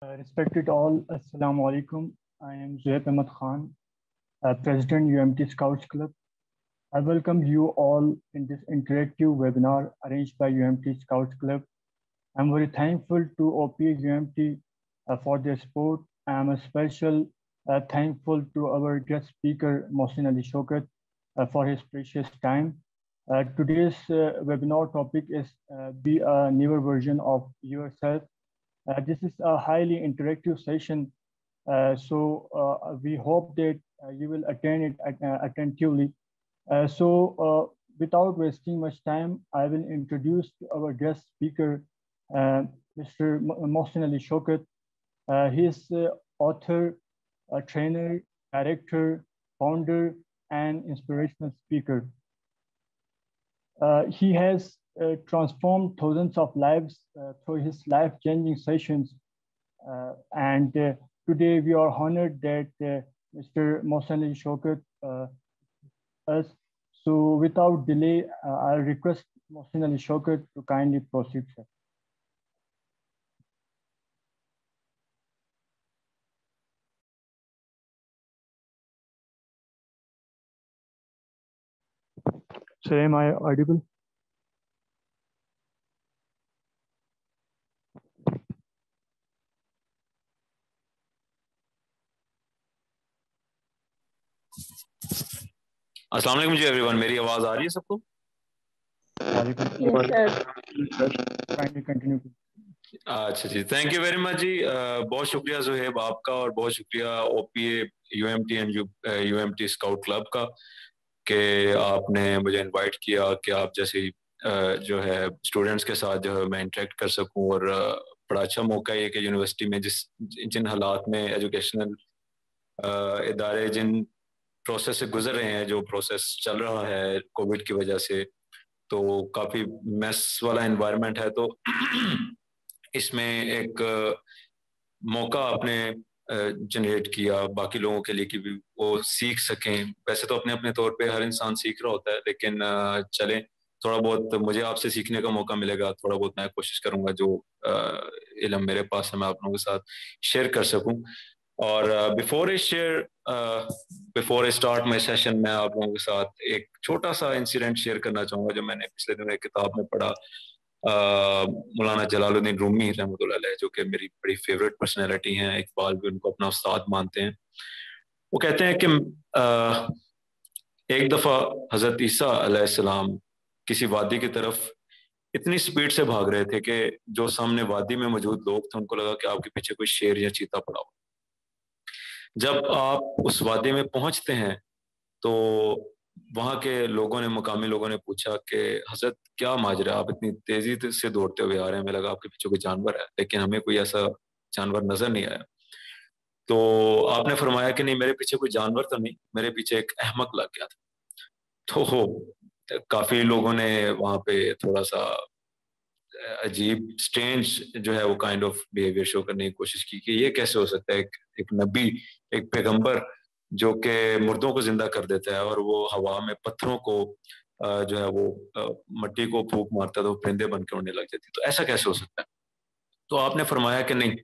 Respected all, Assalamu alaikum. I am Zuhaib Ahmed Khan, President UMT Scouts Club. I welcome you all in this interactive webinar arranged by UMT Scouts Club. I'm very thankful to OPA UMT for their support. I'm especially thankful to our guest speaker, Mohsin Ali Shokat, for his precious time. Today's webinar topic is Be a Newer Version of Yourself. This is a highly interactive session, so we hope that you will attend it attentively. Without wasting much time, I will introduce our guest speaker, Mr. Mohsin Ali Shokat. He is author, trainer, director, founder, and inspirational speaker. He has transformed thousands of lives through his life-changing sessions. Today we are honored that Mr. Mohsin Ali Shokat us. So without delay, I request Mohsin Ali Shokat to kindly proceed, sir. Sir, am I audible? अस्सलाम वालेकुम जी everyone, मेरी आवाज आ रही है सबको? अच्छा जी, thank you very much जी। बहुत शुक्रिया जुहेब आपका और बहुत शुक्रिया OPA UMT and UMT scout club का कि आपने मुझे इनवाइट किया कि आप जैसे जो है स्टूडेंट्स के साथ जो है मैं इंटरेक्ट कर सकूं। और बड़ा अच्छा मौका है कि यूनिवर्सिटी में जिन हालात में एजुकेशनल इदारे जिन प्रोसेस से गुजर रहे हैं, जो प्रोसेस चल रहा है कोविड की वजह से, तो काफ़ी मैस वाला एनवायरनमेंट है। तो इसमें एक मौका आपने जनरेट किया बाकी लोगों के लिए कि भी वो सीख सकें। वैसे तो अपने अपने तौर पे हर इंसान सीख रहा होता है, लेकिन चलें थोड़ा बहुत मुझे आपसे सीखने का मौका मिलेगा, थोड़ा बहुत मैं कोशिश करूंगा जो इल्म मेरे पास है मैं आप लोगों के साथ शेयर कर सकूं। और before I start my session, मैं आप लोगों के साथ एक छोटा सा इंसिडेंट शेयर करना चाहूँगा जो मैंने पिछले दिनों एक किताब में पढ़ा। मौलाना जलालुद्दीन रूमी रहमतुल्लाह अलैह, जो कि मेरी बड़ी फेवरेट पर्सनैलिटी हैं, इकबाल भी उनको अपना उस्ताद मानते हैं। वो कहते हैं कि एक दफ़ा हज़रत ईसा अलैहिस्सलाम किसी वादी की तरफ इतनी स्पीड से भाग रहे थे कि जो सामने वादी में मौजूद लोग थे उनको लगा कि आपके पीछे कोई शेर या चीता पड़ा हो। जब आप उस वादी में पहुंचते हैं तो वहां के लोगों ने, मुकामी लोगों ने पूछा कि हजरत क्या माजरा, आप इतनी तेजी से दौड़ते हुए आ रहे हैं, हमें लगा आपके पीछे कोई जानवर है, लेकिन हमें कोई ऐसा जानवर नजर नहीं आया। तो आपने फरमाया कि नहीं, मेरे पीछे कोई जानवर तो नहीं, मेरे पीछे एक अहमक लग गया था। तो काफी लोगों ने वहां पे थोड़ा सा अजीब स्ट्रेंज जो है वो काइंड ऑफ बिहेवियर शो करने की कोशिश की कि ये कैसे हो सकता है, एक नबी, एक पैगंबर जो कि मुर्दों को जिंदा कर देता है और वो हवा में पत्थरों को जो है वो मट्टी को फूंक मारता है तो परिंदे बन के उड़ने लग जाती, तो ऐसा कैसे हो सकता है? तो आपने फरमाया कि नहीं,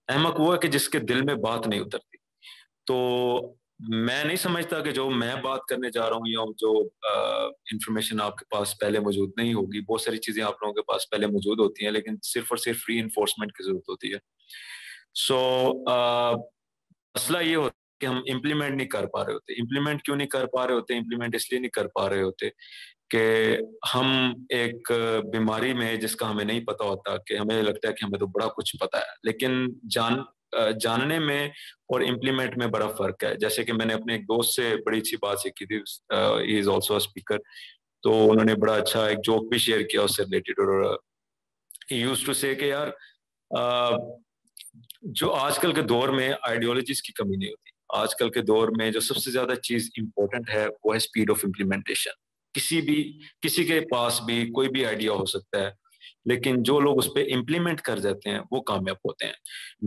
अहमक वो है कि जिसके दिल में बात नहीं उतरती। तो मैं नहीं समझता कि जो मैं बात करने जा रहा हूँ या जो इंफॉर्मेशन आपके पास पहले मौजूद नहीं होगी, बहुत सारी चीजें आप लोगों के पास पहले मौजूद होती हैं, लेकिन सिर्फ और सिर्फ री इन्फोर्समेंट की जरूरत होती है। सो मसला ये होता है कि हम इम्प्लीमेंट नहीं कर पा रहे होते। इम्प्लीमेंट क्यों नहीं कर पा रहे होते? इम्प्लीमेंट इसलिए नहीं कर पा रहे होते कि हम एक बीमारी में जिसका हमें नहीं पता होता, कि हमें लगता है कि हमें तो बड़ा कुछ पता है, लेकिन जानने में और इम्प्लीमेंट में बड़ा फर्क है। जैसे कि मैंने अपने एक दोस्त से बड़ी अच्छी बात सीखी थी, he is also a speaker, तो उन्होंने बड़ा अच्छा एक जोक भी शेयर किया उससे रिलेटेड। और ही यूज्ड टू से कि यार जो आजकल के दौर में आइडियोलॉजीज की कमी नहीं होती, आजकल के दौर में जो सबसे ज्यादा चीज इंपॉर्टेंट है वो है स्पीड ऑफ इम्प्लीमेंटेशन। किसी के पास भी कोई भी आइडिया हो सकता है, लेकिन जो लोग उस पर इम्प्लीमेंट कर जाते हैं वो कामयाब होते हैं।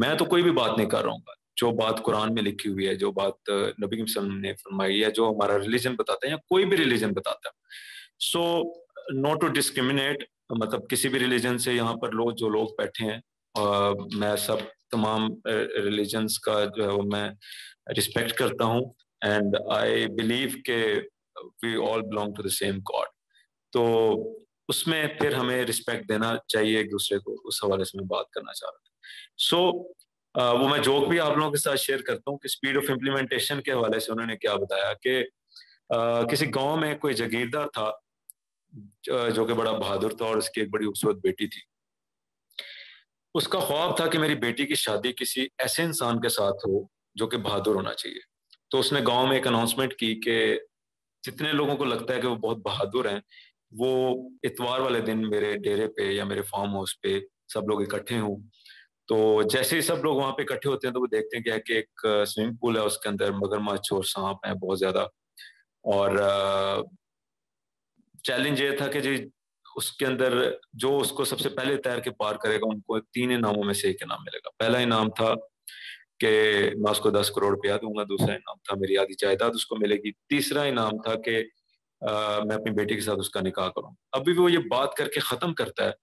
मैं तो कोई भी बात नहीं कर रहा हूँ, जो बात कुरान में लिखी हुई है, जो बात नबी वसल्लम ने फरमाई है, जो हमारा रिलीजन बताता है या कोई भी रिलीजन बताता है। सो नॉट टू डिस्क्रिमिनेट, मतलब किसी भी रिलीजन से यहाँ पर जो लोग बैठे हैं मैं सब तमाम रिलीजन्स का जो है वो मैं रिस्पेक्ट करता हूँ, एंड आई बिलीव के we all belong to the same god. तो उसमें फिर हमें रिस्पेक्ट देना चाहिए एक दूसरे को, उस हवाले से मैं बात करना चाह रहा था। सो वो मैं जोक भी आप लोगों के साथ शेयर करता हूँ कि स्पीड ऑफ इम्प्लीमेंटेशन के हवाले से उन्होंने क्या बताया कि किसी गांव में कोई जागीरदार था जो कि बड़ा बहादुर था और उसकी एक बड़ी खूबसूरत बेटी थी। उसका ख्वाब था कि मेरी बेटी की शादी किसी ऐसे इंसान के साथ हो जो कि बहादुर होना चाहिए। तो उसने गांव में एक अनाउंसमेंट की कि जितने लोगों को लगता है कि वो बहुत बहादुर हैं, वो इतवार वाले दिन मेरे डेरे पे या मेरे फार्म हाउस पे सब लोग इकट्ठे हों। तो जैसे ही सब लोग वहां पे इकट्ठे होते हैं तो वो देखते हैं क्या कि एक स्विमिंग पूल है, उसके अंदर मगरमच्छ और सांप है बहुत ज्यादा। और चैलेंज ये था कि जी उसके अंदर जो उसको सबसे पहले तैर के पार करेगा उनको 3 इनामों में से एक इनाम मिलेगा। पहला इनाम था कि मैं उसको 10 करोड़ रुपया दूंगा, दूसरा इनाम था मेरी आधी जायदाद उसको मिलेगी, तीसरा इनाम था कि मैं अपनी बेटी के साथ उसका निकाह करूँ। अभी वो ये बात करके खत्म करता है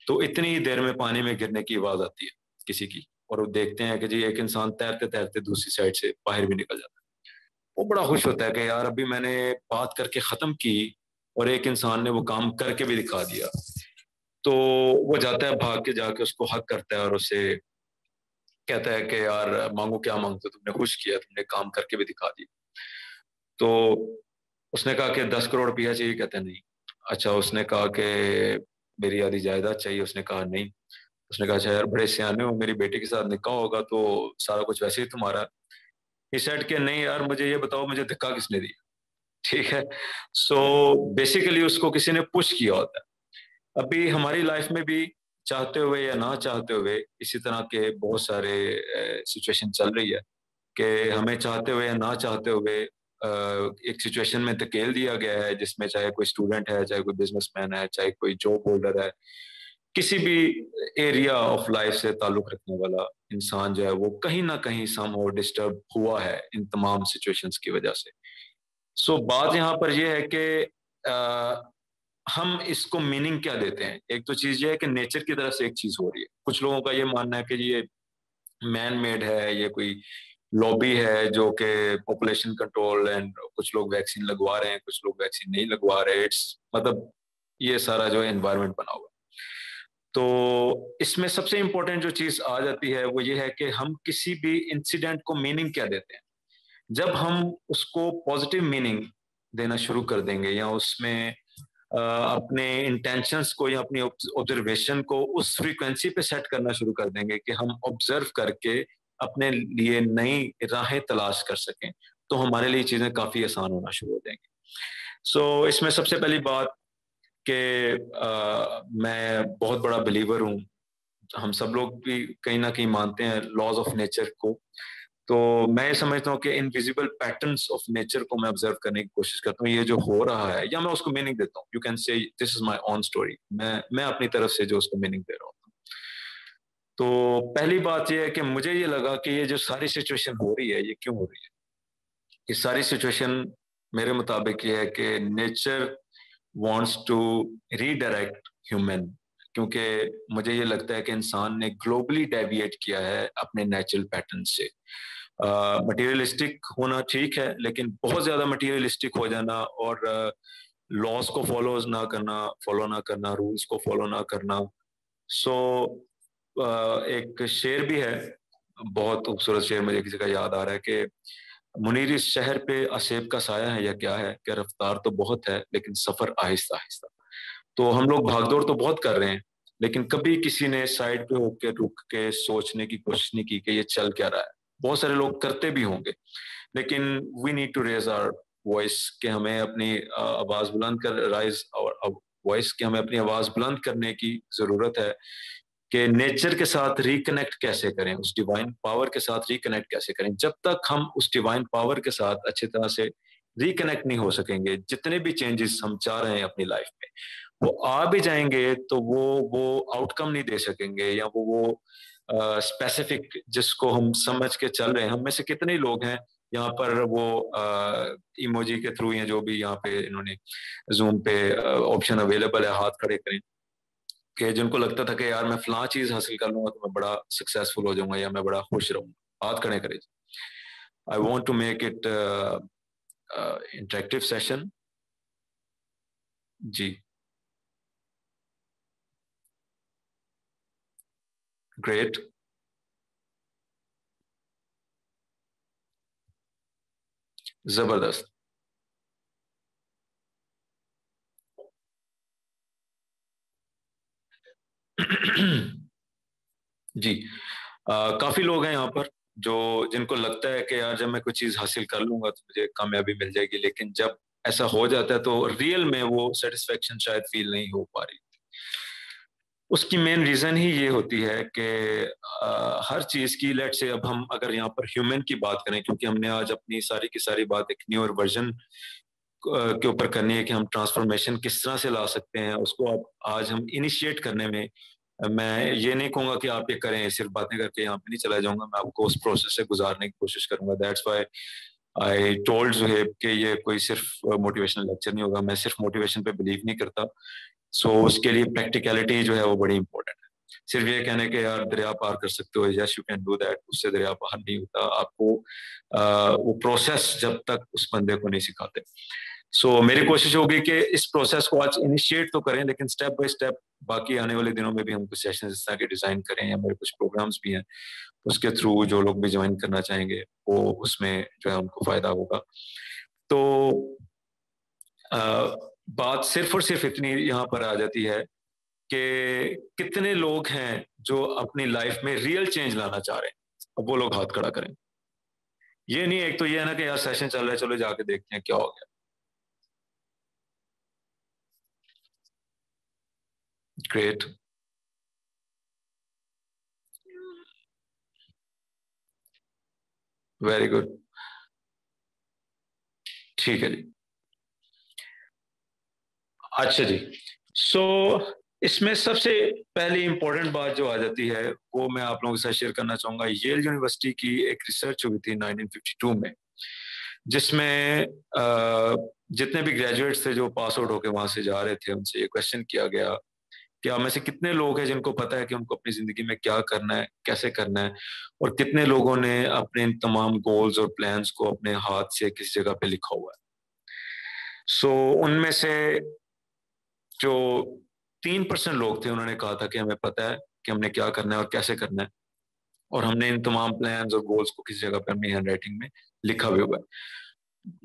तो इतनी ही देर में पानी में गिरने की आवाज आती है किसी की, और वो देखते हैं कि जी एक इंसान तैरते तैरते दूसरी साइड से बाहर भी निकल जाता है। वो बड़ा खुश होता है कि यार अभी मैंने बात करके खत्म की और एक इंसान ने वो काम करके भी दिखा दिया। तो वो जाता है, भाग के जाके उसको हक करता है और उसे कहता है कि यार मांगो क्या मांगते हो, तुमने खुश किया, तुमने काम करके भी दिखा दिया। तो उसने कहा कि 10 करोड़ रुपया चाहिए, कहता है नहीं। अच्छा, उसने कहा कि मेरी आधी जायदाद चाहिए, उसने कहा नहीं। उसने कहा अच्छा यार बड़े सियाने हो, मेरी बेटी के साथ निकाह होगा तो सारा कुछ वैसे ही तुम्हारा। ही सेड के नहीं यार मुझे ये बताओ मुझे धक्का किसने दिया। ठीक है। सो बेसिकली उसको किसी ने पुश किया होता है। अभी हमारी लाइफ में भी चाहते हुए या ना चाहते हुए इसी तरह के बहुत सारे सिचुएशन चल रही है कि हमें चाहते हुए या ना चाहते हुए एक सिचुएशन में धकेल दिया गया है जिसमें चाहे कोई स्टूडेंट है, चाहे कोई बिजनेसमैन है, चाहे कोई जॉब होल्डर है, किसी भी एरिया ऑफ लाइफ से ताल्लुक रखने वाला इंसान जो है वो कहीं ना कहीं समहाउ डिस्टर्ब हुआ है इन तमाम सिचुएशंस की वजह से। सो बात यहाँ पर यह है कि हम इसको मीनिंग क्या देते हैं। एक तो चीज ये है कि नेचर की तरफ से एक चीज हो रही है, कुछ लोगों का ये मानना है कि ये मैन मेड है, ये कोई लॉबी है जो कि पॉपुलेशन कंट्रोल, एंड कुछ लोग वैक्सीन लगवा रहे हैं, कुछ लोग वैक्सीन नहीं लगवा रहे। इट्स मतलब ये सारा जो एनवायरनमेंट बना हुआ। तो इसमें सबसे इंपॉर्टेंट जो चीज आ जाती है वो ये है कि हम किसी भी इंसिडेंट को मीनिंग क्या देते हैं। जब हम उसको पॉजिटिव मीनिंग देना शुरू कर देंगे या उसमें अपने इंटेंशंस को या अपनी ऑब्जर्वेशन को उस फ्रीक्वेंसी पे सेट करना शुरू कर देंगे कि हम ऑब्जर्व करके अपने लिए नई राहें तलाश कर सकें, तो हमारे लिए चीजें काफी आसान होना शुरू हो जाएंगी। सो इसमें सबसे पहली बात कि मैं बहुत बड़ा बिलीवर हूँ, हम सब लोग भी कहीं ना कहीं मानते हैं लॉज ऑफ नेचर को। तो मैं ये समझता हूँ कि इनविजिबल पैटर्न्स ऑफ नेचर को मैं ऑब्जर्व करने की कोशिश करता हूँ। ये जो हो रहा है या मैं उसको मीनिंग देता हूँ, you can say this is my own story, मैं अपनी तरफ से जो उसको मीनिंग दे रहा हूँ। तो पहली बात ये है कि मुझे ये लगा कि ये जो सारी सिचुएशन हो रही है ये क्यों हो रही है। ये सारी सिचुएशन मेरे मुताबिक ये है कि nature wants to redirect human, क्योंकि मुझे ये लगता है कि इंसान ने ग्लोबली डेविएट किया है अपने नेचुरल पैटर्न से। मटेरियलिस्टिक होना ठीक है, लेकिन बहुत ज्यादा मटेरियलिस्टिक हो जाना और लॉज को फॉलो ना करना, रूल्स को फॉलो ना करना। सो एक शेर भी है, बहुत खूबसूरत शेर, मुझे किसी का याद आ रहा है कि मुनीर इस शहर पे असेब का साया है या क्या है, कि रफ्तार तो बहुत है लेकिन सफर आहिस्ता आहिस्ता। तो हम लोग भागदौड़ तो बहुत कर रहे हैं, लेकिन कभी किसी ने साइड पे होकर रुक के सोचने की कोशिश नहीं की कि ये चल क्या रहा है। बहुत सारे लोग करते भी होंगे, लेकिन we need to raise our voice, कि हमें अपनी आवाज बुलंद कर राइज और वॉइस, कि हमें अपनी आवाज बुलंद करने की जरूरत है कि नेचर के साथ रिकनेक्ट कैसे करें, उस डिवाइन पावर के साथ रिकनेक्ट कैसे करें। जब तक हम उस डिवाइन पावर के साथ अच्छी तरह से रिकनेक्ट नहीं हो सकेंगे, जितने भी चेंजेस हम चाह रहे हैं अपनी लाइफ में वो आ भी जाएंगे तो वो आउटकम नहीं दे सकेंगे, या वो स्पेसिफिक जिसको हम समझ के चल रहे हैं। हम में से कितने लोग हैं यहाँ पर वो इमोजी के थ्रू या जो भी यहाँ पे इन्होंने जूम पे ऑप्शन अवेलेबल है, हाथ खड़े करें कि जिनको लगता था कि यार मैं फलां चीज हासिल कर लूंगा तो मैं बड़ा सक्सेसफुल हो जाऊंगा या मैं बड़ा खुश रहूंगा, हाथ खड़े करें। I want to make it interactive session. जी ग्रेट। जबरदस्त। जी काफी लोग हैं यहाँ पर जो जिनको लगता है कि यार जब मैं कोई चीज हासिल कर लूंगा तो मुझे कामयाबी मिल जाएगी, लेकिन जब ऐसा हो जाता है तो रियल में वो सेटिस्फेक्शन शायद फील नहीं हो पा रही। उसकी मेन रीजन ही ये होती है कि हर चीज की, लेट से अब हम अगर यहाँ पर ह्यूमन की बात करें, क्योंकि हमने आज अपनी सारी की सारी बात एक न्यूअर वर्जन के ऊपर करनी है कि हम ट्रांसफॉर्मेशन किस तरह से ला सकते हैं उसको, अब आज हम इनिशिएट करने में, मैं ये नहीं कहूंगा कि आप ये करें, सिर्फ बातें करके यहाँ पे नहीं चला जाऊंगा, मैं आपको उस प्रोसेस से गुजारने की कोशिश करूंगा। That's why I told Zuheb कि ये कोई सिर्फ मोटिवेशनल लेक्चर नहीं होगा, मैं सिर्फ मोटिवेशन पे बिलीव नहीं करता। उसके लिए प्रैक्टिकलिटी जो है वो बड़ी इंपॉर्टेंट है। सिर्फ ये कहने के यार दरिया पार कर सकते हो, yes you can do that, उससे दरिया पार नहीं होता। आपको वो प्रोसेस जब तक उस बंदे को नहीं सिखाते। मेरी कोशिश होगी कि इस प्रोसेस को आज इनिशिएट तो करें, लेकिन स्टेप बाय स्टेप बाकी आने वाले दिनों में भी हम कुछ सेशन इस तरह के डिजाइन करें, या मेरे कुछ प्रोग्राम्स भी हैं उसके थ्रू जो लोग भी ज्वाइन करना चाहेंगे वो उसमें जो है उनको फायदा होगा। तो बात सिर्फ और सिर्फ इतनी यहाँ पर आ जाती है कि कितने लोग हैं जो अपनी लाइफ में रियल चेंज लाना चाह रहे हैं। अब वो लोग हाथ खड़ा करें। ये नहीं, एक तो ये है ना कि यार सेशन चल रहा है चलो जाके देखते हैं क्या हो गया। ग्रेट, वेरी गुड, ठीक है जी। अच्छा जी, इसमें सबसे पहली इंपॉर्टेंट बात जो आ जाती है वो मैं आप लोगों के साथ शेयर करना चाहूंगा। येल यूनिवर्सिटी की एक रिसर्च हुई थी 1952 में, जिसमें जितने भी ग्रेजुएट्स थे जो पास आउट होके वहां से जा रहे थे उनसे ये क्वेश्चन किया गया कि आप में से कितने लोग हैं जिनको पता है कि उनको अपनी जिंदगी में क्या करना है, कैसे करना है, और कितने लोगों ने अपने इन तमाम गोल्स और प्लान्स को अपने हाथ से किसी जगह पे लिखा हुआ है। उनमें से जो 3% लोग थे उन्होंने कहा था कि हमें पता है कि हमने क्या करना है और कैसे करना है, और हमने इन तमाम प्लान्स और गोल्स को किसी जगह पे अपनी हैंड राइटिंग में लिखा भी हुआ है।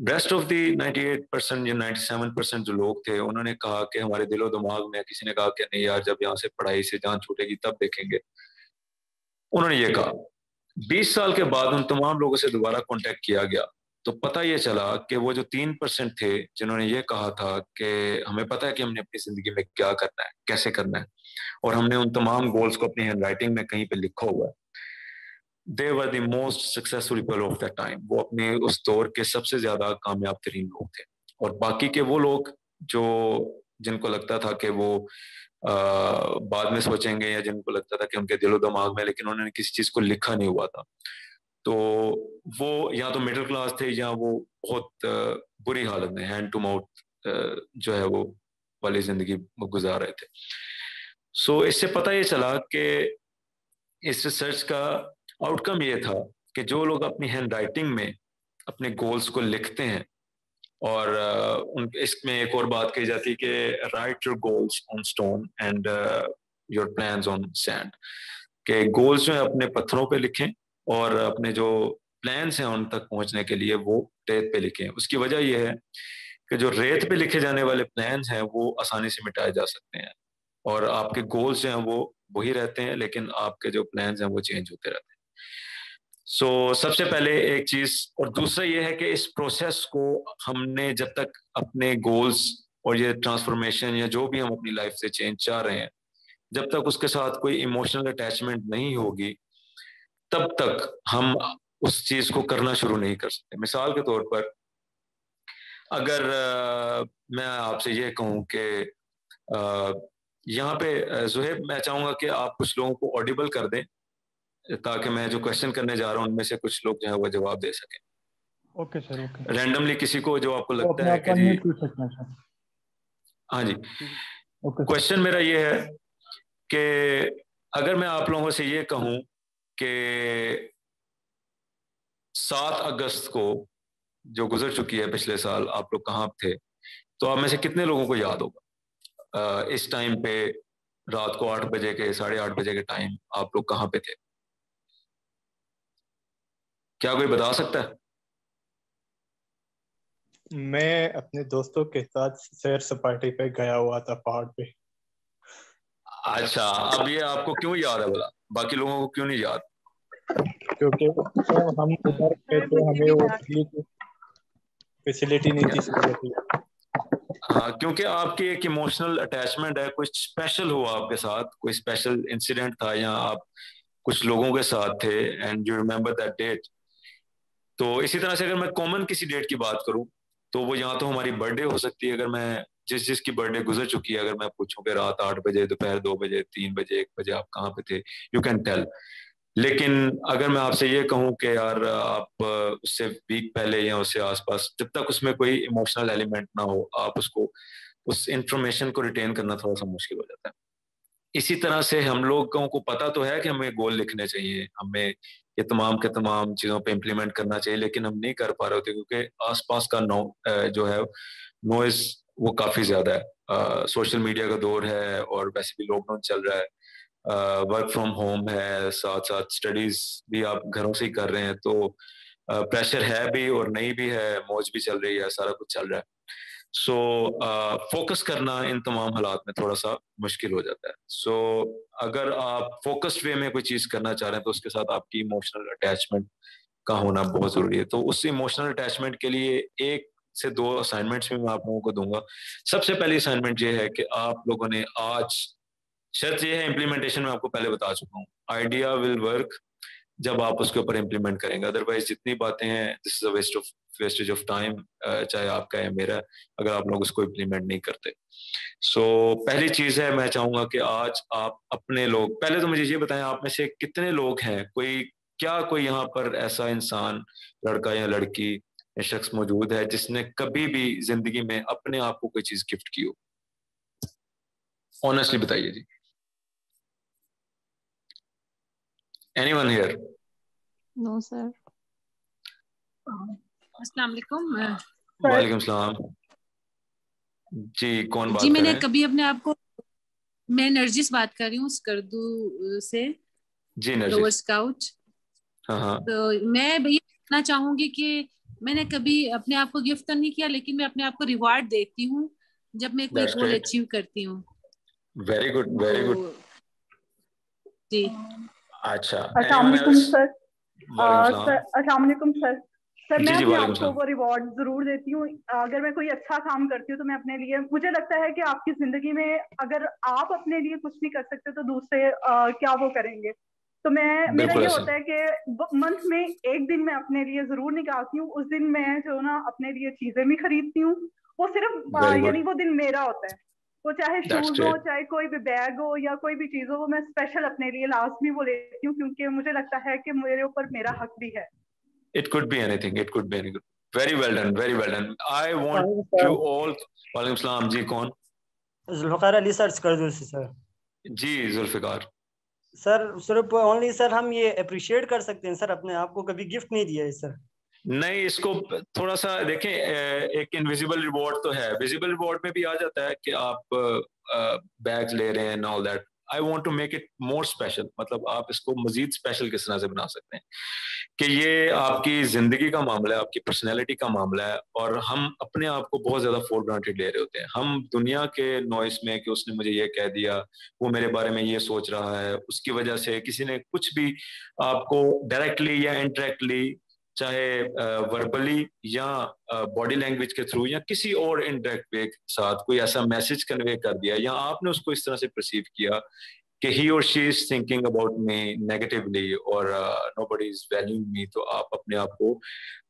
रेस्ट ऑफ दी 98% या 97% जो लोग थे उन्होंने कहा कि हमारे दिलो दिमाग में, किसी ने कहा कि नहीं यार जब यहाँ से पढ़ाई से जान छूटेगी तब देखेंगे। उन्होंने ये कहा। 20 साल के बाद उन तमाम लोगों से दोबारा कांटेक्ट किया गया तो पता ये चला कि वो जो 3% थे जिन्होंने ये कहा था कि हमें पता है कि हमने अपनी जिंदगी में क्या करना है, कैसे करना है, और हमने उन तमाम गोल्स को अपनी हैंड राइटिंग में कहीं पे लिखा हुआ है, they were the most successful people of that time. वो अपने उस दौर के सबसे ज्यादा कामयाब तरीन लोग थे। और बाकी के वो लोग जो जिनको लगता था कि वो बाद में सोचेंगे, या जिनको लगता था कि उनके दिलो दिमाग में लेकिन उन्होंने किसी चीज को लिखा नहीं हुआ था, तो वो या तो मिडिल क्लास थे या वो बहुत बुरी हालत में हैंड टू माउथ जो है वो वाली जिंदगी गुजार रहे थे। इससे पता ये चला कि इस रिसर्च का आउटकम ये था कि जो लोग अपनी हैंड राइटिंग में अपने गोल्स को लिखते हैं, और उन इसमें एक और बात कही जाती है कि right your goals on stone and your plans on sand, के गोल्स जो है अपने पत्थरों पे लिखें और अपने जो प्लान्स हैं उन तक पहुंचने के लिए वो रेत पे लिखें। उसकी वजह यह है कि जो रेत पे लिखे जाने वाले प्लान्स हैं वो आसानी से मिटाए जा सकते हैं, और आपके गोल्स जो हैं वो वही रहते हैं, लेकिन आपके जो प्लान्स हैं वो चेंज होते रहते हैं। सबसे पहले एक चीज, और दूसरा ये है कि इस प्रोसेस को हमने जब तक अपने गोल्स और ये ट्रांसफॉर्मेशन या जो भी हम अपनी लाइफ से चेंज चाह रहे हैं, जब तक उसके साथ कोई इमोशनल अटैचमेंट नहीं होगी तब तक हम उस चीज को करना शुरू नहीं कर सकते। मिसाल के तौर पर अगर मैं आपसे ये कहूं कि यहाँ पे जुहेब, मैं चाहूंगा कि आप कुछ लोगों को ऑडिबल कर दें ताकि मैं जो क्वेश्चन करने जा रहा हूँ उनमें से कुछ लोग जो है वो जवाब दे सकें। Okay sir, okay. रैंडमली किसी को जो आपको वो लगता अपने है आप कि जी, अनम्यूट कर सकते हैं सर। हाँ जी। ओके क्वेश्चन मेरा ये है कि अगर मैं आप लोगों से ये कहूं कि 7 अगस्त को जो गुजर चुकी है पिछले साल, आप लोग कहाँ थे, तो आप में से कितने लोगों को याद होगा इस टाइम पे, रात को 8 बजे के 8:30 बजे के टाइम आप लोग कहाँ पे थे? क्या कोई बता सकता है? मैं अपने दोस्तों के साथ सैर सपाटे पे गया हुआ था पहाड़ पे। अच्छा, अब ये आपको क्यों याद है बोला, बाकी लोगों को क्यों नहीं याद? क्योंकि हम उधर पे तो हमें वो फैसिलिटी नहीं थी, सहूलियत थी। हाँ, क्योंकि आपकी एक इमोशनल अटैचमेंट है, कुछ स्पेशल हुआ आपके साथ, कोई स्पेशल इंसिडेंट था, या आप कुछ लोगों के साथ थे and you remember that date. तो इसी तरह से अगर मैं कॉमन किसी डेट की बात करूं, तो वो यहाँ तो हमारी बर्थडे हो सकती है। अगर मैं जिसकी बर्थडे गुजर चुकी है, अगर मैं पूछूं कि रात 8 बजे, दोपहर 2 बजे, 3 बजे, 1 बजे आप कहाँ पे थे, यू कैन टेल। लेकिन अगर मैं आपसे ये कहूं कि यार आप उससे वीक पहले या उससे आसपास, जब तक उसमें कोई इमोशनल एलिमेंट ना हो, आप उसको, उस इंफॉर्मेशन को रिटेन करना थोड़ा सा मुश्किल हो जाता है। इसी तरह से हम लोगों को पता तो है कि हमें गोल लिखने चाहिए, हमें ये तमाम के तमाम चीज़ों पे इम्प्लीमेंट करना चाहिए, लेकिन हम नहीं कर पा रहे होते क्योंकि आसपास का जो है नॉइज वो काफ़ी ज़्यादा है। सोशल मीडिया का दौर है, और वैसे भी लॉकडाउन चल रहा है, वर्क फ्रॉम होम है, साथ साथ स्टडीज भी आप घरों से ही कर रहे हैं, तो प्रेशर है भी और नहीं भी है, मौज भी चल रही है, सारा कुछ चल रहा है। सो फोकस करना इन तमाम हालात में थोड़ा सा मुश्किल हो जाता है। सो अगर आप फोकस्ड वे में कोई चीज करना चाह रहे हैं, तो उसके साथ आपकी इमोशनल अटैचमेंट का होना बहुत जरूरी है। तो उस इमोशनल अटैचमेंट के लिए 1 से 2 असाइनमेंट्स भी मैं आप लोगों को दूंगा। सबसे पहली असाइनमेंट ये है कि आप लोगों ने आज, शर्त ये है, इम्प्लीमेंटेशन में आपको पहले बता चुका हूँ, आइडिया विल वर्क जब आप उसके ऊपर इम्प्लीमेंट करेंगे। अदरवाइज जितनी बातें हैं, this is a wastage of time, चाहे आपका या मेरा, अगर आप लोग उसको इम्प्लीमेंट नहीं करते। सो पहली चीज है, मैं चाहूंगा कि आज आप अपने लोग, पहले तो मुझे ये बताएं, आप में से कितने लोग हैं, कोई यहाँ पर ऐसा इंसान, लड़का या लड़की या शख्स मौजूद है जिसने कभी भी जिंदगी में अपने आप को कोई चीज गिफ्ट की हो? ऑनेस्टली बताइए जी। Anyone here? No sir. अस्सलाम वालेकुम। वालेकुम सलाम जी, कौन बात जी, कर मैंने रहे हैं? कभी अपने आप को, मैं नरजिस बात कर रही हूँ स्कर्दू से, जी लोअर नरजिस। स्काउट। हाँ हाँ, तो मैं ये कहना चाहूंगी कि मैंने कभी अपने आप को गिफ्ट तो नहीं किया, लेकिन मैं अपने आप को रिवार्ड देती हूँ जब मैं कोई दैट्स गोल ग्रेट, अचीव करती हूँ। Very good, very good. तो जी, अच्छा, अस्सलाम एनीवन वालेकुम एल्स? सर। वालेकुम सर सलाम। अस्सलाम वालेकुम सर। सर मैं जी जी, अपने वालेकुम आप को सलाम। वो रिवॉर्ड जरूर देती हूँ। अगर मैं कोई अच्छा काम करती हूँ तो मैं अपने लिए, मुझे लगता है कि आपकी जिंदगी में अगर आप अपने लिए कुछ नहीं कर सकते तो दूसरे क्या वो करेंगे। तो मेरा बिल्कुल ये ऐसे। होता है कि मंथ में एक दिन मैं अपने लिए जरूर निकालती हूँ। उस दिन मैं जो ना अपने लिए चीजें भी खरीदती हूँ। वो सिर्फ वेरी यानी गुड, वो दिन मेरा होता है। वो चाहे दैट्स शूज हो, ग्रेट। चाहे कोई भी बैग हो, या कोई भी चीज हो, वो मैं स्पेशल अपने लिए लाजमी वो लेती हूँ, क्योंकि मुझे लगता है कि मेरे ऊपर मेरा हक भी है। It could be anything, it could be any good. Very well done, very well done. I want sir you all. वालेकुम सलाम जी, कौन? जुल्फ़िकार अली सर कर दूँ सर। जी जुल्फिकार। सर सिर्फ ओनली सर हम ये अप्रिशिएट कर सकते हैं सर, अपने आप को कभी गिफ्ट नहीं दिया है सर। नहीं, इसको थोड़ा सा देखें, एक इनविजिबल रिवॉर्ड तो है, विजिबल रिवॉर्ड में भी आ जाता है कि आप बैग्स ले रहे हैं, all that. I want to make it more special, मतलब आप इसको मजीद स्पेशल किस तरह से बना सकते हैं कि ये आपकी जिंदगी का मामला है, आपकी पर्सनैलिटी का मामला है, और हम अपने आप को बहुत ज्यादा फॉर ग्रांटेड ले रहे होते हैं। हम दुनिया के नॉइस में कि उसने मुझे ये कह दिया, वो मेरे बारे में ये सोच रहा है, उसकी वजह से किसी ने कुछ भी आपको डायरेक्टली या इनडायरेक्टली, चाहे वर्बली या बॉडी लैंग्वेज के थ्रू या किसी और इनडायरेक्ट वे के साथ कोई ऐसा मैसेज कन्वे कर दिया, या आपने उसको इस तरह से परसीव किया कि ही और she is thinking about me negatively और नोबडी इज वैल्यूइंग मी, तो आप अपने आप को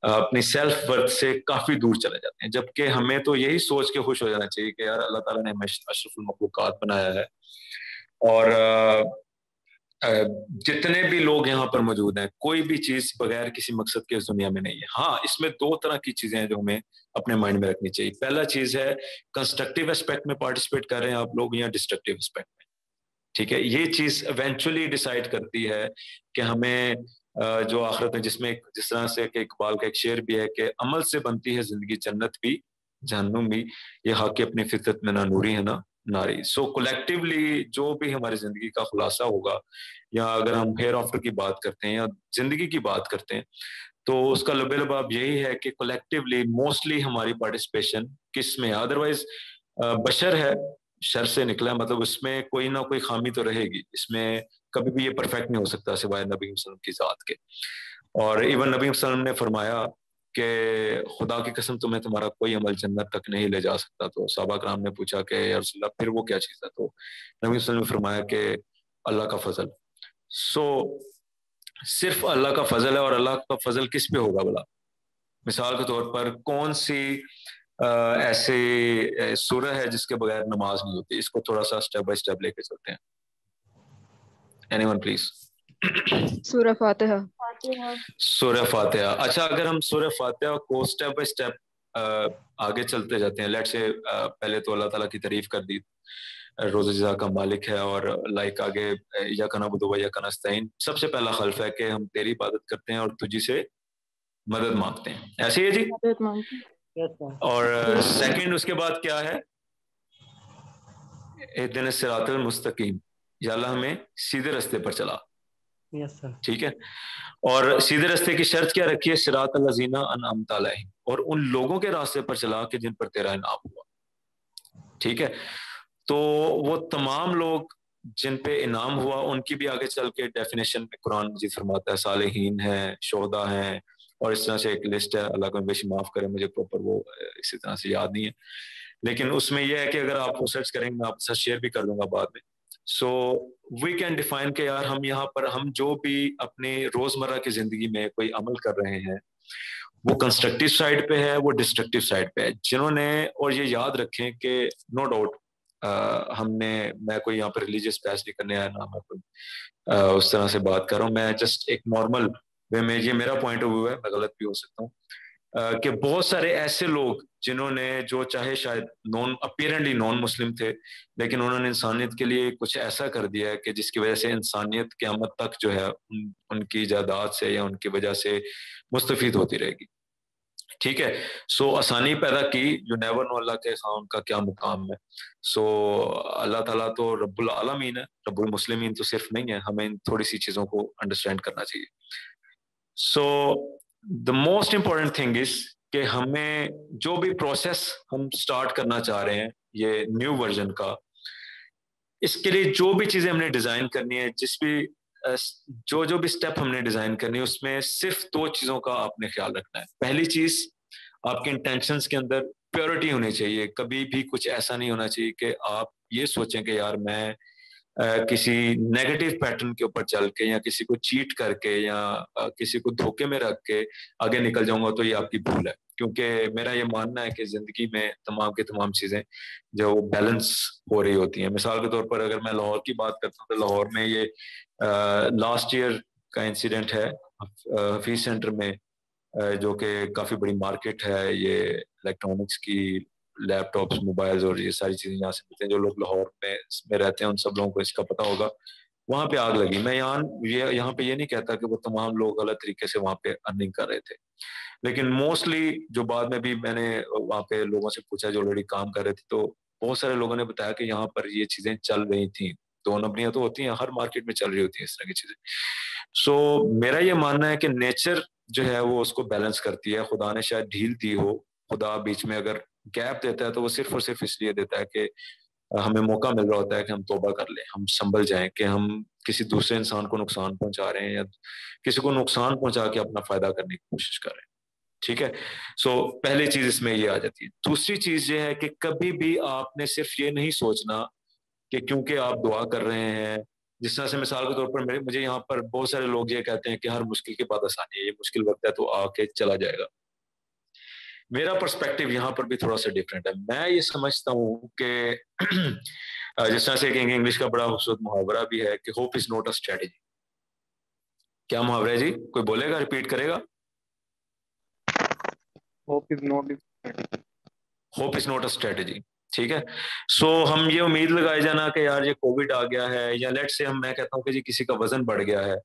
अपनी सेल्फ वर्थ से काफी दूर चले जाते हैं। जबकि हमें तो यही सोच के खुश हो जाना चाहिए कि यार अल्लाह ताला ने हमें अशरफुल मखलूकात बनाया है, और जितने भी लोग यहाँ पर मौजूद हैं, कोई भी चीज बगैर किसी मकसद के इस दुनिया में नहीं है। हाँ, इसमें 2 तरह की चीजें हैं जो हमें अपने माइंड में रखनी चाहिए। पहला चीज है, कंस्ट्रक्टिव एस्पेक्ट में पार्टिसिपेट कर रहे हैं आप लोग या डिस्ट्रक्टिव एस्पेक्ट में। ठीक है, ये चीज इवेंचुअली डिसाइड करती है कि हमें जो आखिरत में, जिसमें जिस तरह से कि इकबाल का एक शेर भी है कि अमल से बनती है जिंदगी जन्नत भी जहन्नुम भी, ये हक की अपनी फितरत में ना नूरी है ना नारी। सो कलेक्टिवली जो भी हमारी जिंदगी का खुलासा होगा, या अगर हम हेयर आफ्टर की बात करते हैं या जिंदगी की बात करते हैं, तो उसका लबेलबाब यही है कि कलेक्टिवली मोस्टली हमारी पार्टिसिपेशन किस में, अदरवाइज बशर है, शर से निकला, मतलब उसमें कोई ना कोई खामी तो रहेगी, इसमें कभी भी ये परफेक्ट नहीं हो सकता सिवाय नबी वसल्लम की जात के। और इवन नबी वसल्लम ने फरमाया कि खुदा की कसम तुम्हें तुम्हारा कोई अमल जन्नत तक नहीं ले जा सकता। तो सहाबा कराम ने पूछा कि या रसूल अल्लाह फिर वो क्या चीज़ है? तो नबी वसल्लम ने फरमाया कि अल्लाह का फजल। सो सिर्फ अल्लाह का फजल है, और अल्लाह का फजल किस पे होगा भला? मिसाल के तौर पर कौन सी ऐसे सूरह है जिसके बगैर नमाज नहीं होती? इसको थोड़ा सा स्टेप बाय स्टेप लेके चलते हैं। Anyone please? सूरह फातिहा। सूरह फातिहा। अच्छा, अगर हम सूरह फातिहा को स्टेप बाय स्टेप आगे चलते जाते हैं, लेट्स से पहले तो अल्लाह ताला की तारीफ कर दी, रोज़ जज़ा का मालिक है, और लाइक आगे या कना बुदु या कना नस्तईन, सबसे पहला खल्फ है कि हम तेरी इबादत करते हैं और तुझी से मदद मांगते हैं, ऐसे ही है जी। मदद मांगते हैं। और सेकंड उसके बाद क्या है? इहदिन सिरातल मुस्तकीम, या अल्लाह हमें सीधे रास्ते पर चला। ठीक है, और सीधे रास्ते की शर्त क्या रखी है? सिरातल लज़ीना अनअमता अलैहिम, और उन लोगों के रास्ते पर चला कि जिन पर तेरा इनाम हुआ। ठीक है, तो वो तमाम लोग जिन पे इनाम हुआ उनकी भी आगे चल के डेफिनेशन में कुरान मजीद फरमाता है, सालेहीन है, शोहदा हैं, और इस तरह से एक लिस्ट है। अल्लाह को बेशक माफ करे, मुझे प्रॉपर वो इसी तरह से याद नहीं है, लेकिन उसमें यह है कि अगर आप सर्च करेंगे, मैं आपके साथ शेयर भी कर दूंगा बाद में। सो वी कैन डिफाइन के यार हम यहाँ पर हम जो भी अपनी रोजमर्रा की जिंदगी में कोई अमल कर रहे हैं, वो कंस्ट्रक्टिव साइड पे है, वो डिस्ट्रक्टिव साइड पे है। जिन्होंने, और ये याद रखें कि नो डाउट हमने, मैं कोई यहाँ पर रिलीजियस बैच नहीं करने आया ना, मैं कोई उस तरह से बात कर रहा हूँ, मैं जस्ट एक नॉर्मल वे में, ये मेरा पॉइंट ऑफ व्यू है, मैं गलत भी हो सकता हूँ, कि बहुत सारे ऐसे लोग जिन्होंने, जो चाहे शायद अपीयरेंटली नॉन मुस्लिम थे, लेकिन उन्होंने इंसानियत के लिए कुछ ऐसा कर दिया है कि जिसकी वजह से इंसानियत क़यामत तक जो है उनकी जायदाद से या उनकी वजह से मुस्तफीद होती रहेगी। ठीक है, सो आसानी पैदा की, जो नेवर नो अल्लाह के खां उनका क्या मुकाम है। सो अल्लाह ताला तो रब्बुल आलमीन है, रब्बुल मुस्लिमीन तो सिर्फ नहीं है, हमें इन थोड़ी सी चीजों को अंडरस्टैंड करना चाहिए। So the most important thing is कि हमें जो भी प्रोसेस हम स्टार्ट करना चाह रहे हैं, ये न्यू वर्जन का, इसके लिए जो भी चीजें हमने डिजाइन करनी है, जो भी स्टेप हमने डिजाइन करनी है, उसमें सिर्फ दो चीजों का आपने ख्याल रखना है। पहली चीज, आपके इंटेंशंस के अंदर प्योरिटी होनी चाहिए। कभी भी कुछ ऐसा नहीं होना चाहिए कि आप ये सोचें कि यार मैं किसी नेगेटिव पैटर्न के ऊपर चल के, या किसी को चीट करके, या किसी को धोखे में रख के आगे निकल जाऊंगा, तो ये आपकी भूल है। क्योंकि मेरा ये मानना है कि जिंदगी में तमाम के तमाम चीजें जो बैलेंस हो रही होती हैं। मिसाल के तौर पर अगर मैं लाहौर की बात करता हूँ, तो लाहौर में ये लास्ट ईयर का इंसिडेंट है, हफीज सेंटर में, जो कि काफी बड़ी मार्केट है, ये इलेक्ट्रॉनिक्स की, लैपटॉप्स, मोबाइल्स और ये सारी चीजें यहाँ से मिलते हैं। जो लोग लाहौर में रहते हैं उन सब लोगों को इसका पता होगा। वहां पे आग लगी। मैं यहाँ पे ये नहीं कहता कि वो तमाम लोग गलत तरीके से वहां पे अर्निंग कर रहे थे, लेकिन मोस्टली जो बाद में भी मैंने वहां पे लोगों से पूछा जो ऑलरेडी काम कर रहे थे, तो बहुत सारे लोगों ने बताया कि यहाँ पर ये चीजें चल रही थी। दो नंबरियां तो होती हैं, हर मार्केट में चल रही होती है इस तरह की चीजें। सो मेरा ये मानना है कि नेचर जो है वो उसको बैलेंस करती है। खुदा ने शायद ढील दी हो, खुदा बीच में अगर गैप देता है तो वो सिर्फ और सिर्फ इसलिए देता है कि हमें मौका मिल रहा होता है कि हम तौबा कर लें, हम संभल जाएं कि हम किसी दूसरे इंसान को नुकसान पहुंचा रहे हैं या किसी को नुकसान पहुंचा के अपना फायदा करने की कोशिश कर रहे हैं। ठीक है, सो पहली चीज इसमें ये आ जाती है। दूसरी चीज ये है कि कभी भी आपने सिर्फ ये नहीं सोचना कि क्योंकि आप दुआ कर रहे हैं, जिस तरह से मिसाल के तौर पर मुझे यहाँ पर बहुत सारे लोग ये कहते हैं कि हर मुश्किल के बाद आसानी है, ये मुश्किल वक्त है तो आके चला जाएगा। मेरा पर्सपेक्टिव यहाँ पर भी थोड़ा सा डिफरेंट है। मैं ये समझता हूँ कि जिस तरह से इंग्लिश का बड़ा खूबसूरत मुहावरा भी है कि hope is not a strategy. क्या मुहावरा है जी? कोई बोलेगा, रिपीट करेगा? Hope is not a strategy. ठीक है। सो हम ये उम्मीद लगाए जाना कि यार ये कोविड आ गया है, या लेट से मैं कहता हूँ कि जी किसी का वजन बढ़ गया है,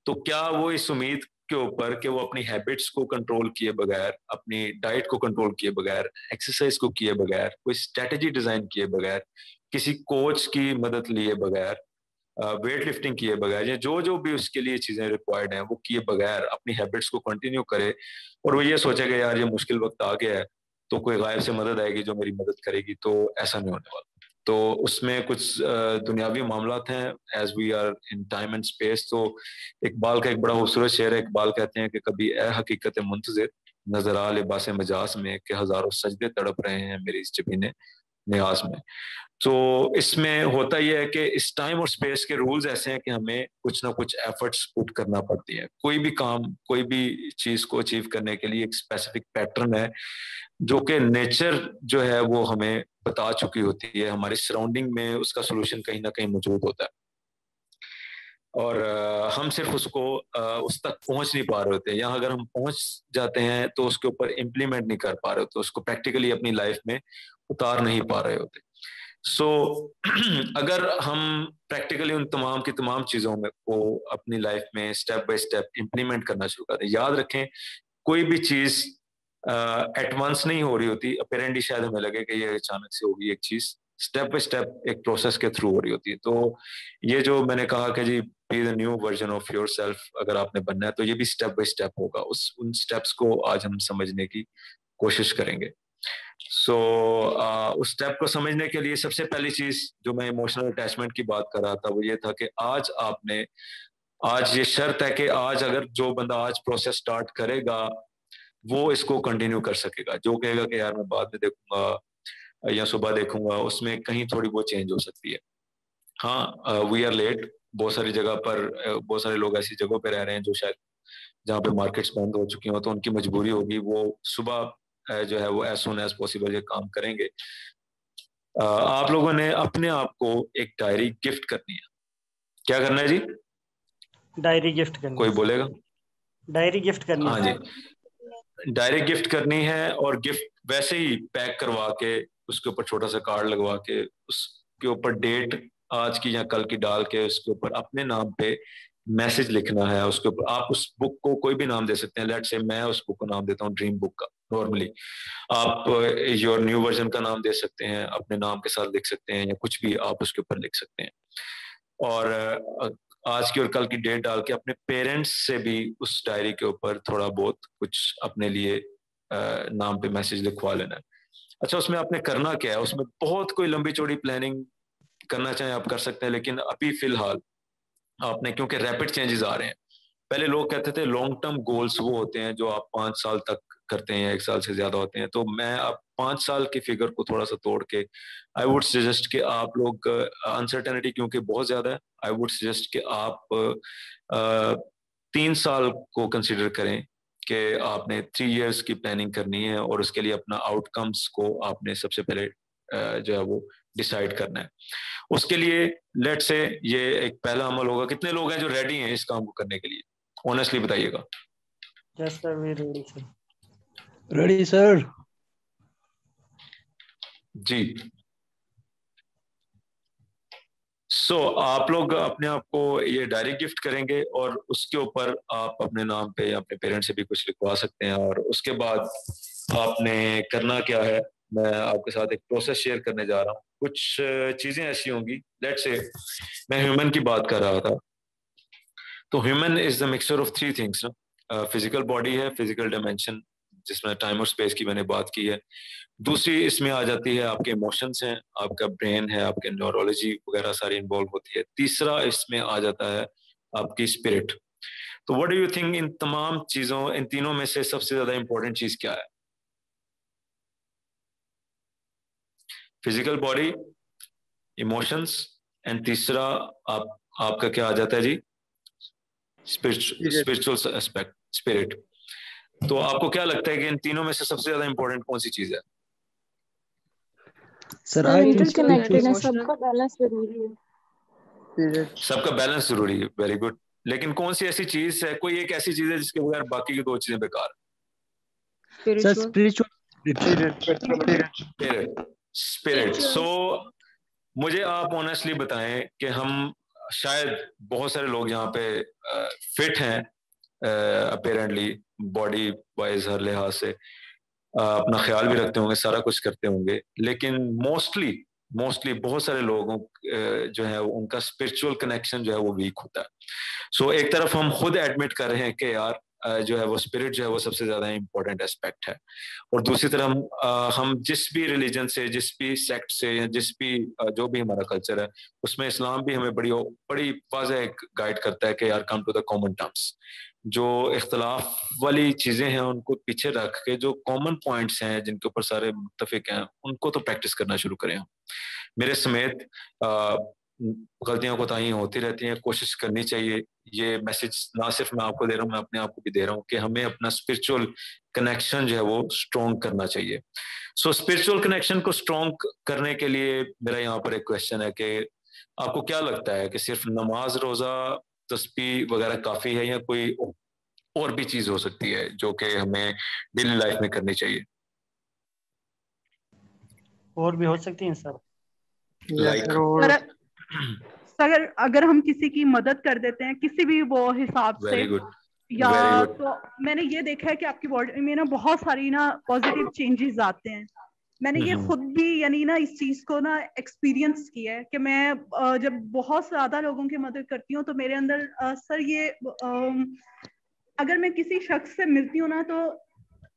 तो क्या वो इस उम्मीद के ऊपर कि वो अपनी हैबिट्स को कंट्रोल किए बगैर, अपनी डाइट को कंट्रोल किए बगैर, एक्सरसाइज को किए बगैर, कोई स्ट्रेटेजी डिजाइन किए बगैर, किसी कोच की मदद लिए बगैर, वेट लिफ्टिंग किए बगैर, या जो जो भी उसके लिए चीजें रिक्वायर्ड हैं वो किए बगैर अपनी हैबिट्स को कंटिन्यू करे, और वो ये सोचेगा यार ये मुश्किल वक्त आ गया है तो कोई गायब से मदद आएगी जो मेरी मदद करेगी, तो ऐसा नहीं होने वाला। तो उसमें कुछ दुनियावी मामलात हैं, as we are in time and space. तो इकबाल का एक बड़ा खूबसूरत शेर है, इकबाल कहते हैं कि कभी ए हकीकत मुंतज़िर नजर आ लिबास मजाज में, कि हजारों सजदे तड़प रहे हैं मेरी इस जबीने न्याज में। तो इसमें होता यह है कि इस टाइम और स्पेस के रूल्स ऐसे हैं कि हमें कुछ ना कुछ एफर्ट्स पुट करना पड़ती है। कोई भी काम, कोई भी चीज को अचीव करने के लिए एक स्पेसिफिक पैटर्न है जो कि नेचर जो है वो हमें बता चुकी होती है, हमारी सराउंडिंग में उसका सोल्यूशन कहीं ना कहीं मौजूद होता है, और हम सिर्फ उसको उस तक पहुंच नहीं पा रहे होते, या अगर हम पहुंच जाते हैं तो उसके ऊपर इम्प्लीमेंट नहीं कर पा रहे होते, उसको प्रैक्टिकली अपनी लाइफ में उतार नहीं पा रहे होते। सो अगर हम प्रैक्टिकली उन तमाम की तमाम चीजों में को अपनी लाइफ में स्टेप बाय स्टेप इम्प्लीमेंट करना शुरू करें। याद रखें, कोई भी चीज एट वंस नहीं हो रही होती। अपेरेंटली शायद हमें लगे कि ये अचानक से होगी एक चीज, स्टेप बाय स्टेप एक प्रोसेस के थ्रू हो रही होती है। तो ये जो मैंने कहा कि G be the new version of your self, अगर आपने बनना है तो ये भी स्टेप बाय स्टेप होगा। उन स्टेप्स को आज हम समझने की कोशिश करेंगे। सो उस स्टेप को समझने के लिए सबसे पहली चीज जो मैं इमोशनल अटैचमेंट की बात कर रहा था वो ये था कि आज ये शर्त है कि आज अगर जो बंदा आज प्रोसेस स्टार्ट करेगा वो इसको कंटिन्यू कर सकेगा। जो कहेगा कि यार मैं बाद में देखूंगा या सुबह देखूंगा, उसमें कहीं थोड़ी बहुत चेंज हो सकती है। हाँ, वी आर लेट। बहुत सारी जगह पर बहुत सारे लोग ऐसी जगहों पे रह रहे हैं जो शायद जहाँ पे मार्केट्स बंद हो चुकी हो, तो उनकी मजबूरी होगी, वो सुबह जो है वो एज सुन एज पॉसिबल ये काम करेंगे। आप लोगों ने अपने आप को एक डायरी गिफ्ट करनी है। क्या करना है जी? डायरी गिफ्ट करनी। कोई बोलेगा? डायरी गिफ्ट करनी। हाँ जी, डायरी गिफ्ट करनी है, और गिफ्ट वैसे ही पैक करवा के उसके ऊपर छोटा सा कार्ड लगवा के उसके ऊपर डेट आज की या कल की डाल के उसके ऊपर अपने नाम पे मैसेज लिखना है। उसके ऊपर आप उस बुक को कोई भी नाम दे सकते हैं। लेट से मैं उस बुक को नाम देता हूँ ड्रीम बुक का। नॉर्मली आप योर न्यू वर्जन का नाम दे सकते हैं, अपने नाम के साथ लिख सकते हैं, या कुछ भी आप उसके ऊपर लिख सकते हैं। और आज की और कल की डेट डाल के अपने पेरेंट्स से भी उस डायरी के ऊपर थोड़ा बहुत कुछ अपने लिए नाम पे मैसेज लिखवा लेना है। अच्छा, उसमें आपने करना क्या है? उसमें बहुत कोई लंबी चौड़ी प्लानिंग करना चाहें आप कर सकते हैं, लेकिन अभी फिलहाल आपने, क्योंकि रैपिड चेंजेस आ रहे हैं। पहले लोग कहते थे लॉन्ग टर्म गोल्स वो होते हैं जो आप 5 साल तक करते हैं, 1 साल से ज्यादा होते हैं। तो मैं अब 5 साल की फिगर को थोड़ा सा तोड़ के आई वुड सजेस्ट कि आप लोग, अनसर्टेनिटी क्योंकि बहुत ज्यादा है, आई वुड सजेस्ट कि आप 3 साल को कंसिडर करें कि आपने 3 इयर्स की प्लानिंग करनी है, और उसके लिए अपना आउटकम्स को आपने सबसे पहले जो है वो डिसाइड करना है। उसके लिए लेट से ये एक पहला अमल होगा। कितने लोग हैं जो रेडी हैं इस काम को करने के लिए? ऑनेस्टली बताइएगा। Yes sir, we ready sir. Ready sir जी। सो आप लोग अपने आप को ये डायरी गिफ्ट करेंगे, और उसके ऊपर आप अपने नाम पे या अपने पेरेंट्स से भी कुछ लिखवा सकते हैं। और उसके बाद आपने करना क्या है, मैं आपके साथ एक प्रोसेस शेयर करने जा रहा हूँ। कुछ चीजें ऐसी होंगी, लेट से मैं ह्यूमन की बात कर रहा था, तो human is the mixture of 3 things ना। फिजिकल बॉडी है, फिजिकल डायमेंशन जिसमें टाइम और स्पेस की मैंने बात की है। दूसरी इसमें आ जाती है आपके इमोशंस हैं, आपका ब्रेन है, आपके न्यूरोलॉजी वगैरह सारी इन्वॉल्व होती है। तीसरा इसमें आ जाता है आपकी स्पिरिट। तो व्हाट डू यू थिंक, इन तमाम चीजों, इन तीनों में से सबसे ज्यादा इंपॉर्टेंट चीज क्या है? फिजिकल बॉडी, इमोशंस, एंड तीसरा आपका क्या आ जाता है जी? Spiritual aspect, spirit. तो आपको क्या लगता है कि इन तीनों में से सबसे ज्यादा इंपॉर्टेंट कौन सी चीज है? सर इंटरकनेक्टेड है, सबका बैलेंस जरूरी है। सबका बैलेंस जरूरी है, वेरी गुड। लेकिन कौन सी ऐसी चीज है, कोई एक ऐसी चीज है जिसके बगैर बाकी की 2 चीजें बेकार? Sir spiritual. स्पिरिट। स्पिरिट। सो मुझे आप ऑनेस्टली बताएं कि हम शायद बहुत सारे लोग यहाँ पे फिट हैं अपेरेंटली, बॉडी वाइज हर लिहाज से अपना ख्याल भी रखते होंगे, सारा कुछ करते होंगे, लेकिन मोस्टली बहुत सारे लोगों जो है उनका स्पिरिचुअल कनेक्शन जो है वो वीक होता है। सो एक तरफ हम खुद एडमिट कर रहे हैं कि यार जो है वो स्पिरिट जो है वो सबसे ज्यादा इंपॉर्टेंट एस्पेक्ट है, और दूसरी तरफ हम जिस भी रिलीजन से, जिस भी सेक्ट से, या जिस भी जो भी हमारा कल्चर है उसमें इस्लाम भी हमें बड़ी वाज़ेह गाइड करता है कि यार come to the common terms. जो इख्तलाफ वाली चीजें हैं उनको पीछे रख के जो कॉमन पॉइंट्स हैं जिनके ऊपर सारे मुत्तफिक हैं उनको तो प्रैक्टिस करना शुरू करें। मेरे समेत गलतियां कोताहियां होती रहती हैं, कोशिश करनी चाहिए। ये मैसेज ना सिर्फ मैं आपको दे रहा हूँ, मैं अपने आप को भी दे रहा हूँ कि हमें अपना स्पिरिचुअल कनेक्शन जो है वो स्ट्रॉन्ग करना चाहिए। सो स्पिरिचुअल कनेक्शन को स्ट्रॉन्ग करने के लिए मेरा यहाँ पर एक क्वेश्चन है कि आपको क्या लगता है कि सिर्फ नमाज, रोजा, तस्बीह वगैरह काफी है, या कोई और भी चीज हो सकती है जो कि हमें डेली लाइफ में करनी चाहिए? और भी हो सकती है सर। सर अगर हम किसी की मदद कर देते हैं किसी भी वो हिसाब से, या तो मैंने ये देखा है कि आपकी बॉडी में ना बहुत सारी ना पॉजिटिव चेंजेस आते हैं। मैंने ये खुद भी यानी ना इस चीज को ना एक्सपीरियंस किया है कि मैं जब बहुत ज्यादा लोगों की मदद करती हूँ तो मेरे अंदर सर ये अगर मैं किसी शख्स से मिलती हूँ ना तो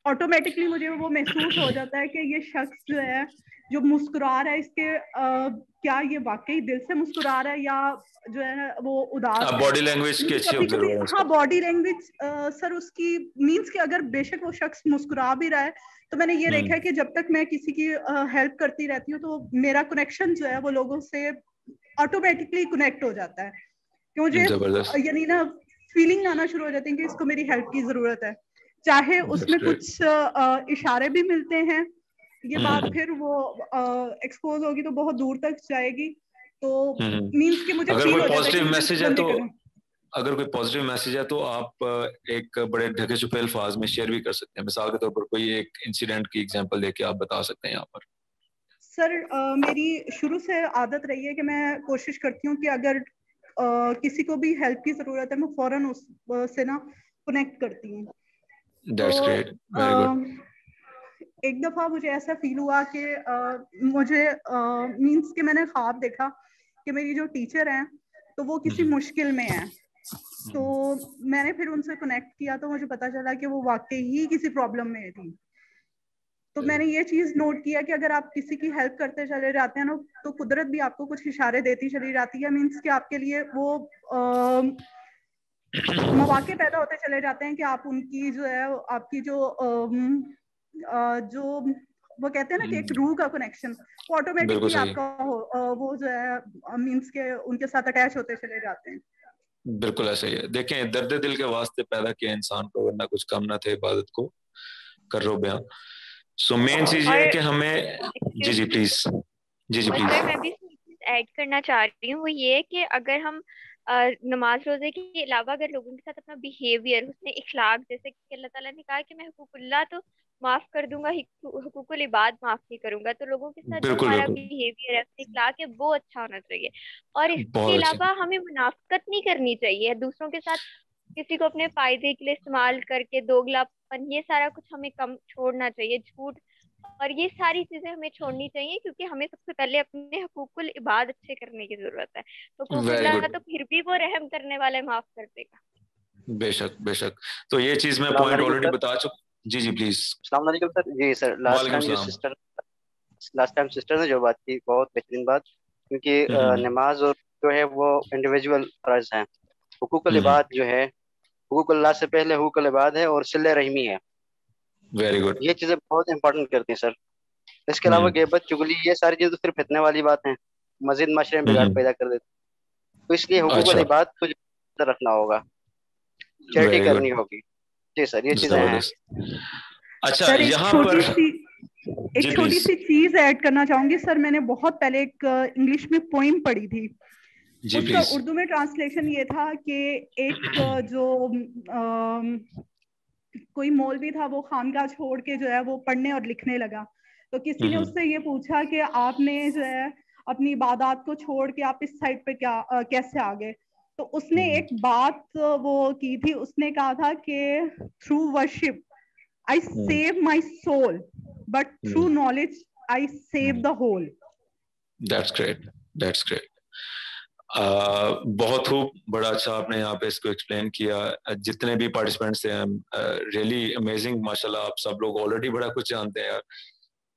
ऑटोमेटिकली मुझे वो महसूस हो जाता है कि ये शख्स जो है जो मुस्कुरा रहा है, इसके क्या ये वाकई दिल से मुस्कुरा रहा है या जो है वो उदास है। बॉडी लैंग्वेज की अच्छी ऑब्जर्वेशन। हाँ, बॉडी लैंग्वेज सर उसकी मीन्स कि अगर बेशक वो शख्स मुस्कुरा भी रहा है तो मैंने ये देखा है कि जब तक मैं किसी की हेल्प करती रहती हूँ तो मेरा कनेक्शन जो है वो लोगों से ऑटोमेटिकली कनेक्ट हो जाता है कि मुझे यानी ना फीलिंग आना शुरू हो जाती है कि इसको मेरी हेल्प की जरूरत है, चाहे उसमें कुछ इशारे भी मिलते हैं। ये बात फिर वो एक्सपोज होगी तो बहुत दूर तक जाएगी, तो मींस कि मुझे अगर फील कोई हो जाता पॉजिटिव मैसेज है तो अगर कोई पॉजिटिव मैसेज है तो आप एक बड़े ढके छुपे अल्फाज में शेयर भी कर सकते हैं। मिसाल के तौर पर कोई एक इंसिडेंट की एग्जांपल देके आप बता सकते हैं यहाँ पर। सर मेरी शुरू से आदत रही है कि मैं कोशिश करती हूँ कि अगर किसी को भी हेल्प की जरूरत है मैं फौरन उससे ना कनेक्ट करती हूँ। That's great. Very good. एक दफा मुझे ऐसा फील हुआ कि मुझे मींस कि मैंने ख्वाब देखा कि मेरी जो टीचर हैं तो वो किसी मुश्किल में है, तो मैंने फिर उनसे कनेक्ट किया तो मुझे पता चला कि वो वाकई ही किसी प्रॉब्लम में थी। तो मैंने ये चीज नोट किया कि अगर आप किसी की हेल्प करते चले जाते हैं ना तो कुदरत भी आपको कुछ इशारे देती चली जाती है, मींस कि आपके लिए वो मौके पैदा होते चले जाते हैं कि आप उनकी जो है आपकी जो वो कहते हैं ना कि एक रूह का कनेक्शन वो ऑटोमेटिकली आपका वो जो है मींस के उनके साथ अटैच होते चले जाते हैं। बिल्कुल ऐसा ही है। देखें, दर्द दिल के वास्ते पैदा किया इंसान को, वरना कुछ कम ना थे इबादत को कर रो बयान। सो मेन चीज ये है कि हमें जी प्लीज मैं भी ऐड करना चाह रही हूँ, वो ये कि अगर हम नमाज रोजे के अलावा अगर लोगों के साथ अपना बिहेवियर, उसने इखलाक, जैसे कि अल्लाह ताला ने कहा कि मैं हुकूकुल्लाह तो माफ कर दूंगा, हुकूकुल इबाद माफ नहीं करूंगा, तो लोगों के साथ जो हमारा बिहेवियर है, इखलाक है, वो अच्छा होना चाहिए। और इसके अलावा हमें मुनाफिकत नहीं करनी चाहिए, दूसरों के साथ किसी को अपने फायदे के लिए इस्तेमाल करके दोगलापन, ये सारा कुछ हमें कम छोड़ना चाहिए, झूठ और ये सारी चीजें हमें छोड़नी चाहिए, क्योंकि हमें सबसे पहले अपने हुकूकुल इबाद अच्छे करने की जरूरत है। हुकूकुल्लाह तो फिर भी वो रहम करने वाला है, माफ कर देगा। बेशक बेशक। तो ये चीज मैं पॉइंट ऑलरेडी बता चुका। जी प्लीज। अस्सलाम वालेकुम सर। जी सर, लास्ट टाइम सिस्टर ने जो बात की बहुत बेहतरीन बात, क्योंकि नमाज और जो है वो इंडिविजुअल फर्ज है। हुकूकुल इबाद जो है, हुकूकुल्लाह से पहले हुकूकुल इबाद है और सिले रहमी है। Very good. ये चीजें बहुत इंपॉर्टेंट करती हैं सर। इसके अलावा ग़ीबत, चुगली, ये सारी चीजें तो सिर्फ फितने वाली बात है, मजीद माशरे में बिगाड़ पैदा कर देती। तो इसलिए हुकूकुल इबाद को रखना होगा, चैरिटी करनी होगी। जी सर, ये चीजें हैं। अच्छा, यहाँ पर एक छोटी सी चीज ऐड करना चाहूंगी सर। मैंने बहुत पहले एक इंग्लिश में पोइम पढ़ी थी, उसका उर्दू में ट्रांसलेशन ये था कि एक जो कोई मौलवी था वो खानका छोड़ के जो है वो पढ़ने और लिखने लगा, तो किसी ने उससे ये पूछा कि आपने जो है अपनी इबादत को छोड़ के आप इस साइड पे कैसे आ गए, तो उसने एक बात वो की थी, उसने कहा था कि through worship I save my soul but through knowledge I save the whole. That's great, that's great. बहुत खूब, बड़ा अच्छा आपने यहाँ पे इसको एक्सप्लेन किया। जितने भी पार्टिसिपेंट्स थे, रियली अमेजिंग, माशाल्लाह आप सब लोग ऑलरेडी बड़ा कुछ जानते हैं यार।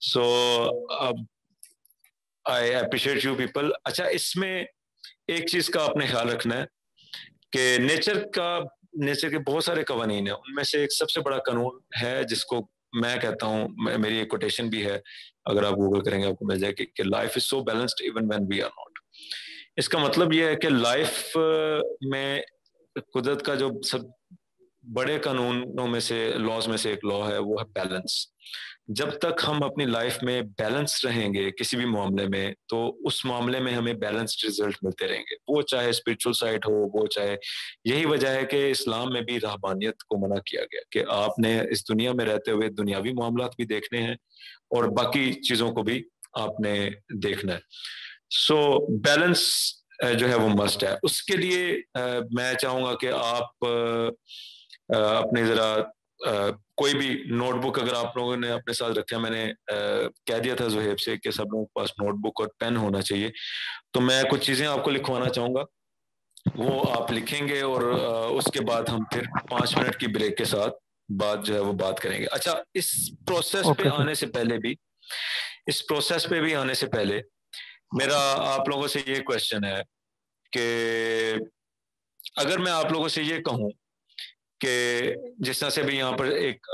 सो आई अप्रिशिएट यू पीपल। अच्छा, इसमें एक चीज का आपने ख्याल रखना है कि नेचर के बहुत सारे कवानीन है, उनमें से एक सबसे बड़ा कानून है जिसको मैं कहता हूँ, मेरी एक कोटेशन भी है, अगर आप गूगल करेंगे आपको मिल जाएगी, कि life is so balanced even when we are not. इसका मतलब यह है कि लाइफ में कुदरत का जो सब बड़े कानूनों में से, लॉज में से एक लॉ है, वो है बैलेंस। जब तक हम अपनी लाइफ में बैलेंस रहेंगे किसी भी मामले में, तो उस मामले में हमें बैलेंस्ड रिजल्ट मिलते रहेंगे, वो चाहे स्पिरिचुअल साइड हो, वो चाहे, यही वजह है कि इस्लाम में भी रहबानियत को मना किया गया कि आपने इस दुनिया में रहते हुए दुनियावी मामलात भी देखने हैं और बाकी चीजों को भी आपने देखना है। सो बैलेंस जो है वो मस्ट है। उसके लिए मैं चाहूंगा कि आप अपने जरा कोई भी नोटबुक अगर आप लोगों ने अपने साथ रखा, मैंने कह दिया था जुहेब से कि सब लोगों के पास नोटबुक और पेन होना चाहिए, तो मैं कुछ चीजें आपको लिखवाना चाहूंगा, वो आप लिखेंगे और उसके बाद हम फिर 5 मिनट की ब्रेक के साथ बात जो है वो बात करेंगे। अच्छा, इस प्रोसेस पे आने से पहले मेरा आप लोगों से ये क्वेश्चन है कि अगर मैं आप लोगों से ये कहूं कि जिस तरह से भी यहाँ पर एक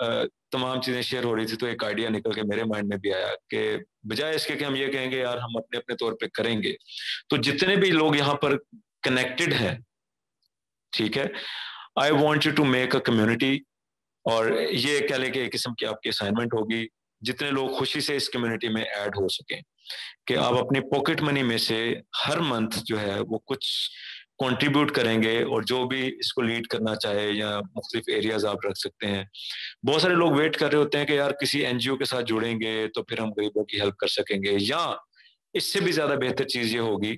तमाम चीजें शेयर हो रही थी, तो एक आइडिया निकल के मेरे माइंड में भी आया कि बजाय इसके कि हम ये कहेंगे यार हम अपने अपने तौर पे करेंगे, तो जितने भी लोग यहाँ पर कनेक्टेड हैं, ठीक है, I want you to make a community, और ये कह लें कि एक किस्म की आपकी असाइनमेंट होगी, जितने लोग खुशी से इस कम्युनिटी में ऐड हो सकें, कि आप अपनी पॉकेट मनी में से हर मंथ जो है वो कुछ कंट्रीब्यूट करेंगे, और जो भी इसको लीड करना चाहे या मुख्तलिफ एरियाज आप रख सकते हैं। बहुत सारे लोग वेट कर रहे होते हैं कि यार किसी एनजीओ के साथ जुड़ेंगे तो फिर हम गरीबों की हेल्प कर सकेंगे, या इससे भी ज्यादा बेहतर चीज ये होगी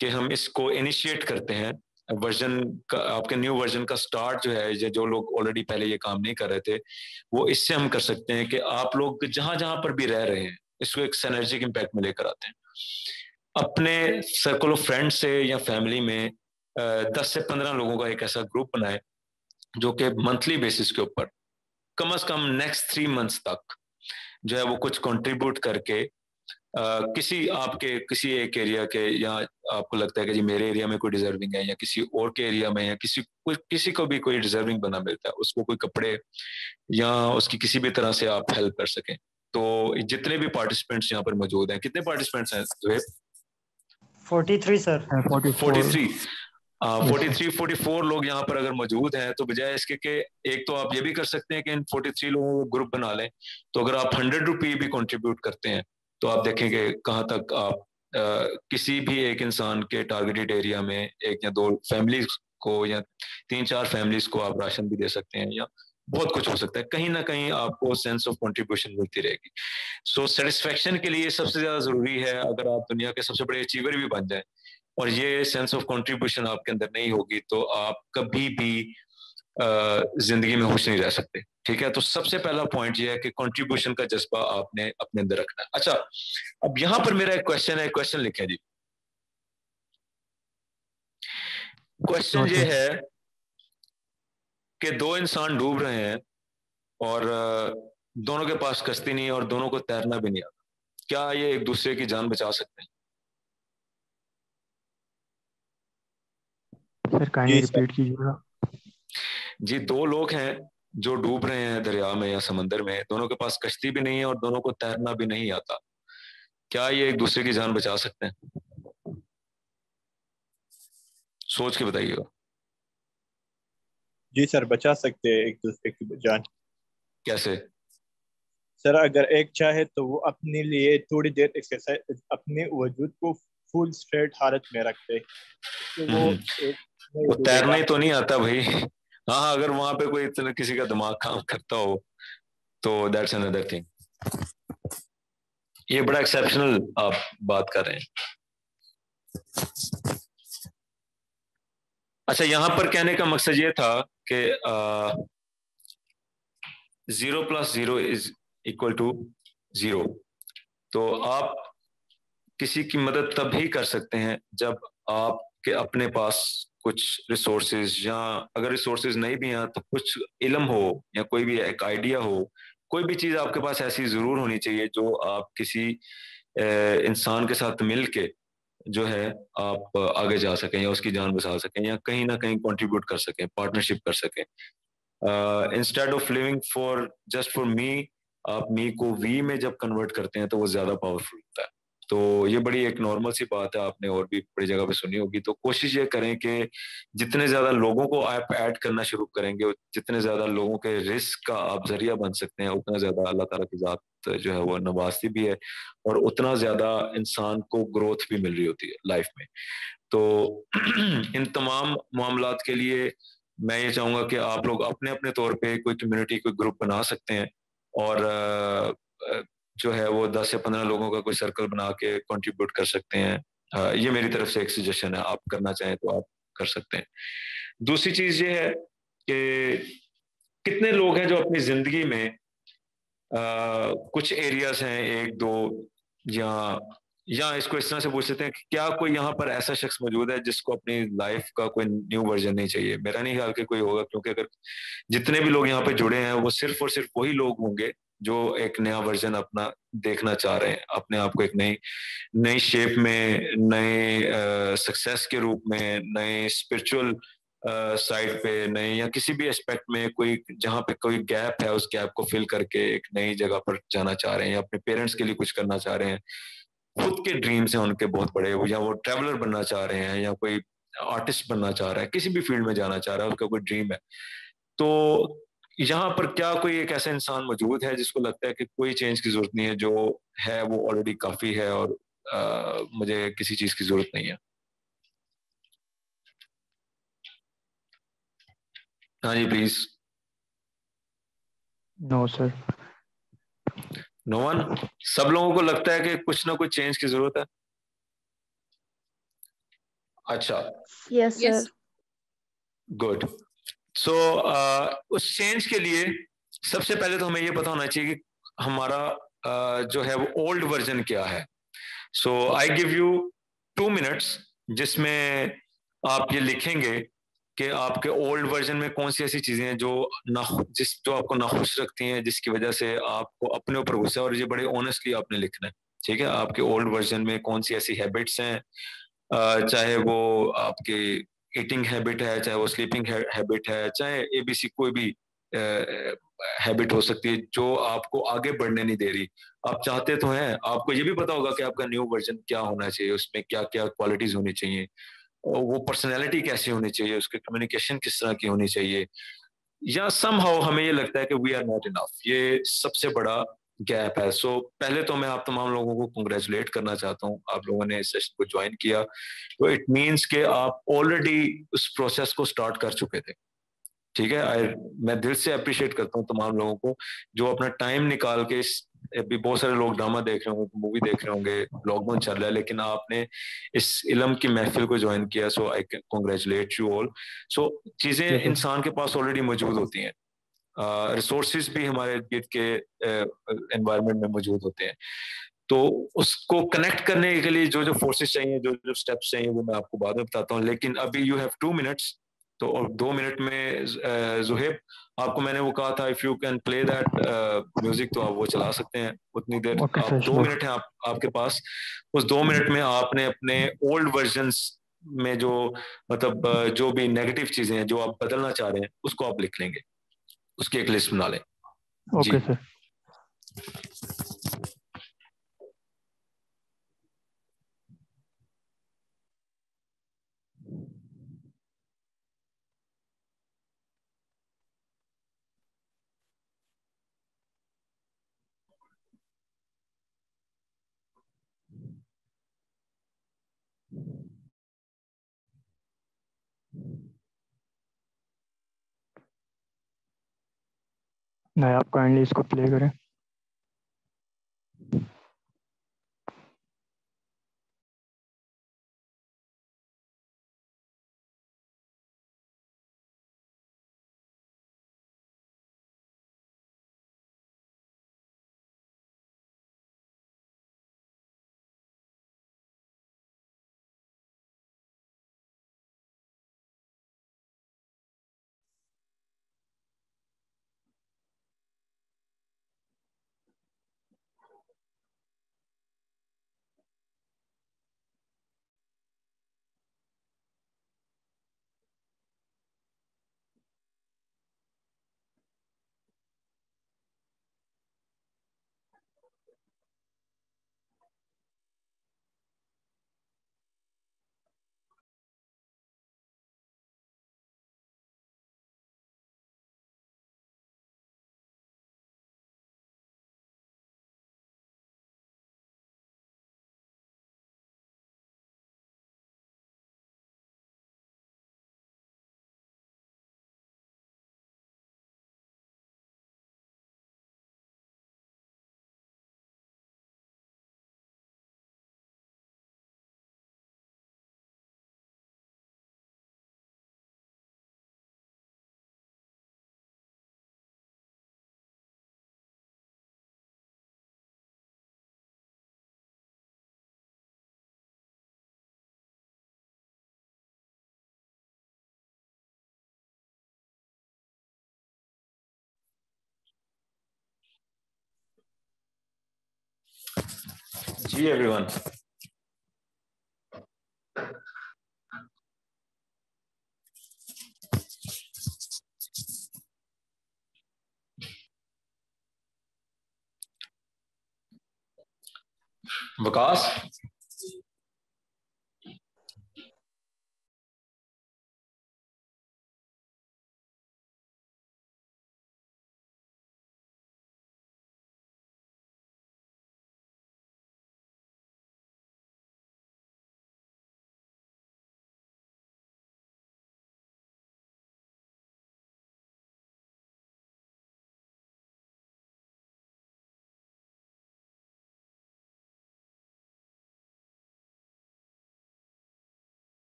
कि हम इसको इनिशिएट करते हैं, वर्जन का, आपके न्यू वर्जन का स्टार्ट जो है, जो लोग ऑलरेडी पहले ये काम नहीं कर रहे थे, वो इससे हम कर सकते हैं कि आप लोग जहां जहां पर भी रह रहे हैं इसको एक सिनर्जिक इम्पैक्ट में लेकर आते हैं। अपने सर्कल ऑफ फ्रेंड से या फैमिली में 10 से 15 लोगों का एक ऐसा ग्रुप बनाए जो कि मंथली बेसिस के ऊपर कम से कम नेक्स्ट 3 मंथ्स तक जो है वो कुछ कंट्रीब्यूट करके किसी एक एरिया के, या आपको लगता है कि जी मेरे एरिया में कोई डिजर्विंग है, या किसी और के एरिया में, या किसी को भी कोई डिजर्विंग बना मिलता है, उसको कोई कपड़े या उसकी किसी भी तरह से आप हेल्प कर सकें। तो जितने भी पार्टिसिपेंट्स यहाँ पर मौजूद हैं, कितने पार्टिसिपेंट्स हैं? 43 सर। 44 लोग यहाँ पर अगर मौजूद हैं, तो बजाय इसके कि एक तो आप ये भी कर सकते हैं कि इन 43 लोगों को ग्रुप बना लें, तो अगर आप 100 रुपये भी कंट्रीब्यूट करते हैं तो आप देखेंगे कहाँ तक आप किसी भी एक इंसान के टारगेटेड एरिया में 1 या 2 फैमिलीज को या 3-4 फैमिलीज को आप राशन भी दे सकते हैं, या बहुत कुछ हो सकता है। कहीं ना कहीं आपको सेंस ऑफ कंट्रीब्यूशन मिलती रहेगी। सो सेटिस्फेक्शन के लिए सबसे ज्यादा जरूरी है, अगर आप दुनिया के सबसे बड़े अचीवर भी बन जाए और ये सेंस ऑफ कंट्रीब्यूशन आपके अंदर नहीं होगी, तो आप कभी भी जिंदगी में खुश नहीं रह सकते। ठीक है, तो सबसे पहला पॉइंट ये है कि कंट्रीब्यूशन का जज्बा आपने अपने अंदर रखना है। अच्छा, अब यहां पर मेरा एक क्वेश्चन है, क्वेश्चन लिखें जी। क्वेश्चन ये है कि 2 इंसान डूब रहे हैं और दोनों के पास कश्ती नहीं है और दोनों को तैरना भी नहीं आता, क्या ये एक दूसरे की जान बचा सकते हैं? सर काइंडली रिपीट कीजिएगा जी। 2 लोग हैं जो डूब रहे हैं दरिया में या समंदर में, दोनों के पास कश्ती भी नहीं है और दोनों को तैरना भी नहीं आता, क्या ये एक दूसरे की जान बचा सकते हैं? सोच के बताइएगा। जी सर, बचा सकते हैं एक दूसरे की जान। कैसे? सर अगर एक चाहे तो वो अपने लिए थोड़ी देर एक्सरसाइज, अपने वजूद को फुल स्ट्रेट हालत में रखते, तो वो तैरना ही तो नहीं आता भाई। हाँ, अगर वहां पे कोई इतना किसी का दिमाग काम करता हो तो दैट्स अनदर थिंग। ये बड़ा एक्सेप्शनल आप बात कर रहे हैं। अच्छा, यहां पर कहने का मकसद ये था कि 0 + 0 इज इक्वल टू 0। तो आप किसी की मदद तब ही कर सकते हैं जब आपके अपने पास कुछ रिसोर्सेज, या अगर रिसोर्सेज नहीं भी हैं तो कुछ इल्म हो या कोई भी एक आइडिया हो, कोई भी चीज आपके पास ऐसी जरूर होनी चाहिए जो आप किसी इंसान के साथ मिल के जो है आप आगे जा सकें, या उसकी जान बचा सकें, या कहीं ना कहीं कंट्रीब्यूट कर सकें, पार्टनरशिप कर सकें। Instead of living for just for me, आप मी को वी में जब कन्वर्ट करते हैं तो वो ज्यादा पावरफुल होता है। तो ये बड़ी एक नॉर्मल सी बात है, आपने और भी बड़ी जगह पे सुनी होगी। तो कोशिश ये करें कि जितने ज्यादा लोगों को आप ऐड करना शुरू करेंगे, जितने ज्यादा लोगों के रिस्क का आप जरिया बन सकते हैं, उतना ज्यादा अल्लाह ताला की जात जो है वो नवाजती भी है, और उतना ज्यादा इंसान को ग्रोथ भी मिल रही होती है लाइफ में। तो इन तमाम मामलात के लिए मैं ये चाहूंगा कि आप लोग अपने अपने तौर पे कोई कम्युनिटी, कोई ग्रुप बना सकते हैं, और जो है वो 10 या 15 लोगों का कोई सर्कल बना के कंट्रीब्यूट कर सकते हैं। ये मेरी तरफ से एक सजेशन है, आप करना चाहें तो आप कर सकते हैं। दूसरी चीज ये है कि कितने लोग हैं जो अपनी जिंदगी में कुछ एरियाज हैं, एक दो, या इसको इस तरह से पूछ लेते हैं कि क्या कोई यहाँ पर ऐसा शख्स मौजूद है जिसको अपनी लाइफ का कोई न्यू वर्जन नहीं चाहिए? मेरा नहीं ख्याल कि कोई होगा, क्योंकि अगर जितने भी लोग यहाँ पे जुड़े हैं वो सिर्फ और सिर्फ वही लोग होंगे जो एक नया वर्जन अपना देखना चाह रहे हैं, अपने आप को एक नई नई शेप में, नए सक्सेस के रूप में, नए स्पिरिचुअल साइड पे, नए या किसी भी एस्पेक्ट में कोई जहाँ पे कोई गैप है उस गैप को फिल करके एक नई जगह पर जाना चाह रहे हैं, या अपने पेरेंट्स के लिए कुछ करना चाह रहे हैं। खुद के ड्रीम्स हैं उनके बहुत बड़े, या वो ट्रेवलर बनना चाह रहे हैं, या कोई आर्टिस्ट बनना चाह रहा है, किसी भी फील्ड में जाना चाह रहा है, उसका कोई ड्रीम है। तो यहाँ पर क्या कोई एक ऐसा इंसान मौजूद है जिसको लगता है कि कोई चेंज की जरूरत नहीं है, जो है वो ऑलरेडी काफी है, और मुझे किसी चीज की जरूरत नहीं है? हाँ जी, please. No sir. No one? सब लोगों को लगता है कि कुछ ना कुछ चेंज की जरूरत है? अच्छा, यस सर। गुड। सो उस चेंज के लिए सबसे पहले तो हमें ये पता होना चाहिए कि हमारा जो है वो ओल्ड वर्जन क्या है। सो आई गिव यू 2 मिनट्स जिसमें आप ये लिखेंगे कि आपके ओल्ड वर्जन में कौन सी ऐसी चीजें हैं जो जो आपको नाखुश रखती हैं, जिसकी वजह से आपको अपने ऊपर गुस्सा है, और ये बड़े ऑनेस्टली आपने लिखना है, ठीक है? आपके ओल्ड वर्जन में कौन सी ऐसी हैबिट्स हैं, चाहे वो आपकी ईटिंग हैबिट है, चाहे वो स्लीपिंग हैबिट है, चाहे एबीसी कोई भी हैबिट हो सकती है जो आपको आगे बढ़ने नहीं दे रही। आप चाहते तो हैं, आपको ये भी पता होगा कि आपका न्यू वर्जन क्या होना चाहिए, उसमें क्या क्या क्वालिटीज होनी चाहिए, और वो पर्सनैलिटी कैसी होनी चाहिए, उसके कम्युनिकेशन किस तरह की होनी चाहिए, या समहाउ हमें ये लगता है कि वी आर नॉट इनफ। ये सबसे बड़ा गैप है। सो पहले तो मैं आप तमाम लोगों को कंग्रेचुलेट करना चाहता हूँ, आप लोगों ने इस सेशन को ज्वाइन किया, तो इट मीन्स कि आप ऑलरेडी उस प्रोसेस को स्टार्ट कर चुके थे, ठीक है? मैं दिल से अप्रिशिएट करता हूँ तमाम लोगों को जो अपना टाइम निकाल के अभी बहुत सारे लोग ड्रामा देख रहे होंगे, मूवी देख रहे होंगे, लॉकडाउन चल रहा है, लेकिन आपने इस इल्म की महफिल को ज्वाइन किया। So I can congratulate you all. So चीजें इंसान के पास ऑलरेडी मौजूद होती हैं, रिसोर्सेज भी हमारे इर्द के एनवायरनमेंट में मौजूद होते हैं, तो उसको कनेक्ट करने के लिए जो जो फोर्सेस चाहिए, जो जो स्टेप्स चाहिए, वो मैं आपको बाद में बताता हूँ। लेकिन अभी यू हैव 2 मिनट्स, तो और 2 मिनट में जुहेब, आपको मैंने वो कहा था if you can play that music, तो आप वो चला सकते हैं उतनी देर। Okay, आप 2 मिनट है आपके पास। उस 2 मिनट में आपने अपने ओल्ड वर्जन्स में जो मतलब जो भी नेगेटिव चीजें हैं जो आप बदलना चाह रहे हैं, उसको आप लिख लेंगे, उसकी एक लिस्ट बना लें। Okay sir. नहीं, आप काइंडली इसको प्ले करें। जी एवरीवन, विकास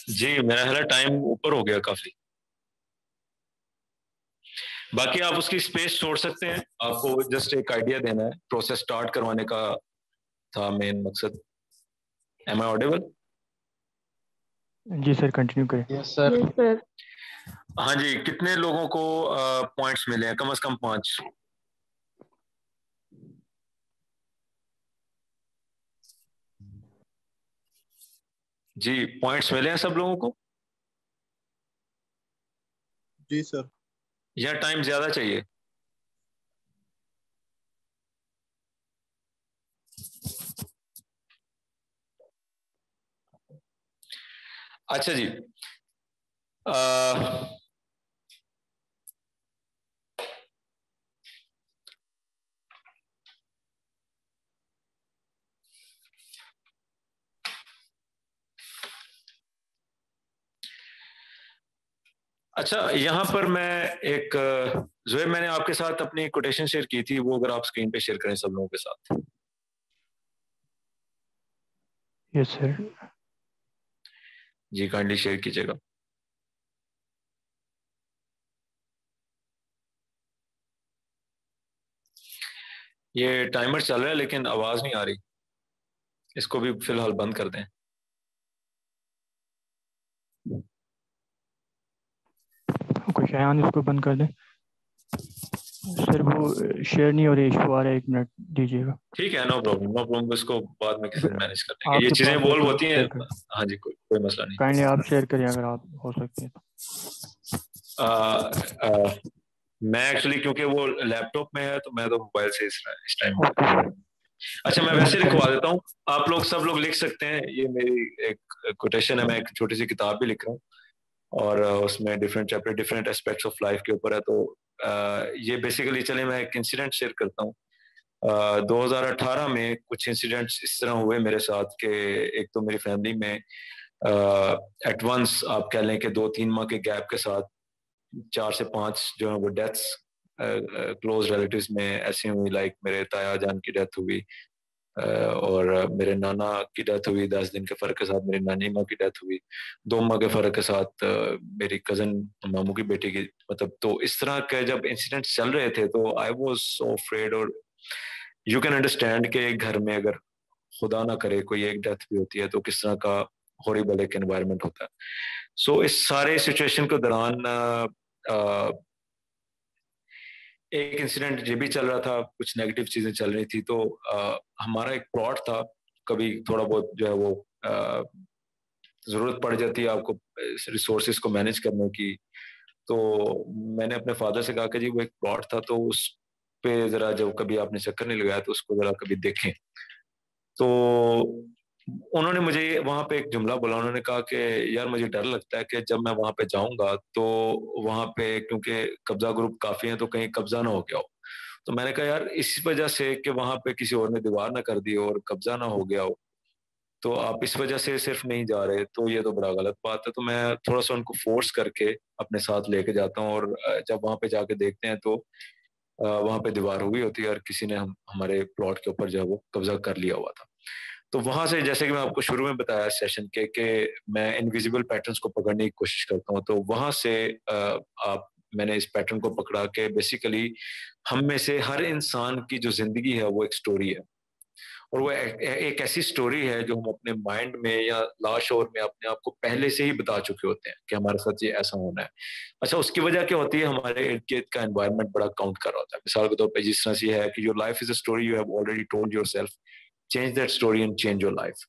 जी, मेरा ख्याल टाइम ऊपर हो गया काफी। बाकी आप उसकी स्पेस छोड़ सकते हैं, आपको जस्ट एक आइडिया देना है, प्रोसेस स्टार्ट करवाने का था मेन मकसद। Am I audible? जी सर, कंटिन्यू करें। Yes sir. हाँ जी, कितने लोगों को पॉइंट्स मिले हैं? कम से कम 5। जी, पॉइंट्स मिले हैं सब लोगों को? जी सर। या टाइम ज्यादा चाहिए? अच्छा जी, अच्छा यहाँ पर मैं एक ज़ुहैब, मैंने आपके साथ अपनी कोटेशन शेयर की थी, वो अगर आप स्क्रीन पे शेयर करें सब लोगों के साथ। Yes sir. जी काइंडली शेयर कीजिएगा। ये टाइमर चल रहा है लेकिन आवाज नहीं आ रही, इसको भी फिलहाल बंद कर दें। कोई शायान इसको बंद कर दें सर, वो शेयर नहीं हो रही, इशू आ रहा है, 1 मिनट दीजिएगा। ठीक है, नो प्रॉब्लम, नो प्रॉब्लम, इसको बाद में किसी दिन मैनेज कर लेंगे, ये आपके चीजें पास इवॉल्व तो होती हैं। शेयर कर, हाँ जी, कोई मसला नहीं। काइंडली आप शेयर करें अगर आप हो सकते हैं तो। मैं एक्चुअली क्योंकि वो लैपटॉप में है तो मैं तो मोबाइल से इस टाइम। अच्छा, मैं वैसे लिखवा देता हूँ, आप लोग सब लोग लिख सकते हैं। ये मेरी एक कोटेशन है, मैं एक छोटी सी किताब भी लिख रहा हूँ और उसमें different chapter different aspects of life के ऊपर है। तो ये बेसिकली, चले मैं एक इंसिडेंट शेयर करता हूँ। 2018 में कुछ इंसिडेंट्स इस तरह हुए मेरे साथ कि एक तो मेरी फैमिली में एट वंस आप कह लें कि 2-3 माह के गैप के साथ 4 से 5 जो है वो डेथ्स क्लोज रिलेटिव्स में ऐसी हुई। लाइक मेरे ताया जान की डेथ हुई और मेरे नाना की डेथ हुई। 10 दिन के फर्क के साथ मेरी नानी माँ की डेथ हुई। 2 माह के फर्क के साथ मेरी कजन मामू की बेटी की, मतलब तो इस तरह के जब इंसिडेंट चल रहे थे तो आई वाज सो अफ्रेड। और यू कैन अंडरस्टैंड कि घर में अगर खुदा ना करे कोई एक डेथ भी होती है तो किस तरह का हॉरिबल एक एनवायरनमेंट होता है। सो इस सारे सिचुएशन के दौरान एक इंसिडेंट ये भी चल रहा था, कुछ नेगेटिव चीजें चल रही थी। तो हमारा एक प्लॉट था, कभी थोड़ा बहुत जो है वो जरूरत पड़ जाती है आपको रिसोर्सेज को मैनेज करने की। तो मैंने अपने फादर से कहा कि जी वो एक प्लॉट था, तो उस पे जरा जब कभी आपने चक्कर नहीं लगाया तो उसको जरा कभी देखें। तो उन्होंने मुझे वहां पे एक जुमला बोला, उन्होंने कहा कि यार मुझे डर लगता है कि जब मैं वहां पे जाऊंगा तो वहां पे क्योंकि कब्जा ग्रुप काफी है तो कहीं कब्जा ना हो गया हो। तो मैंने कहा यार इस वजह से कि वहां पे किसी और ने दीवार ना कर दी हो और कब्जा ना हो गया हो, तो आप इस वजह से सिर्फ नहीं जा रहे, तो ये तो बड़ा गलत बात है। तो मैं थोड़ा सा उनको फोर्स करके अपने साथ लेके जाता हूँ और जब वहां पे जाके देखते हैं तो वहां पे दीवार हुई होती है और किसी ने हमारे प्लॉट के ऊपर जो है वो कब्जा कर लिया हुआ था। तो वहां से, जैसे कि मैं आपको शुरू में बताया सेशन के मैं इनविजिबल पैटर्न्स को पकड़ने की कोशिश करता हूँ। तो वहां से मैंने इस पैटर्न को पकड़ा कि बेसिकली हम में से हर इंसान की जो जिंदगी है वो एक स्टोरी है और वो एक ऐसी स्टोरी है जो हम अपने माइंड में या लाशोर में अपने आप को पहले से ही बता चुके होते हैं कि हमारे साथ ये ऐसा होना है। अच्छा, उसकी वजह क्या होती है? हमारे इर्द गिर्द का एनवायरनमेंट बड़ा काउंट कर रहा होता है। मिसाल के तौर पर जिस तरह से है कि your life is a story you have already told yourself, change that story and change your life.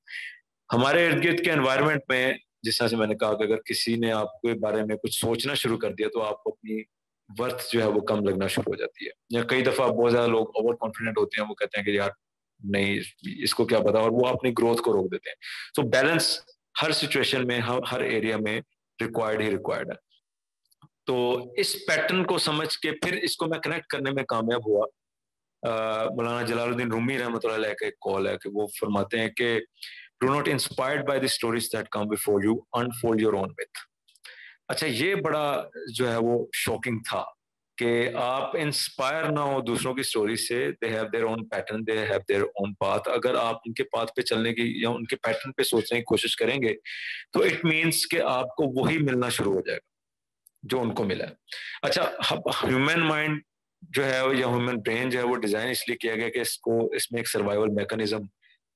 हमारे इर्द गिर्द के एनवायरनमेंट में जिस तरह से मैंने कहा कि अगर किसी ने आपके बारे में कुछ सोचना शुरू कर दिया तो आपको अपनी वर्थ जो है वो कम लगना शुरू हो जाती है। या कई दफा बहुत ज्यादा लोग ओवर कॉन्फिडेंट होते हैं, वो कहते हैं कि यार नहीं इसको क्या पता, और वो अपनी ग्रोथ को रोक देते हैं। सो बैलेंस हर सिचुएशन में, हर एरिया में रिक्वायर्ड है। तो इस पैटर्न को समझ के फिर इसको मैं कनेक्ट करने में कामयाब हुआ। मौलाना जलालुद्दीन रूमी रहमतुल्लाह अलैह का एक कॉल है कि वो फरमाते हैं कि do not inspired by the stories that come before you, unfold your own myth. अच्छा, ये बड़ा जो है वो शॉकिंग था कि आप इंस्पायर ना हो दूसरों की स्टोरी से। They have their own pattern, they have their own path. अगर आप उनके पाथ पे चलने की या उनके पैटर्न पे सोचने की कोशिश करेंगे तो इट मीन्स कि आपको वही मिलना शुरू हो जाएगा जो उनको मिला है। अच्छा, ह्यूमन माइंड जो है या ह्यूमन ब्रेन जो है वो डिजाइन इसलिए किया गया कि इसमें एक सर्वाइवल मैकेनिज्म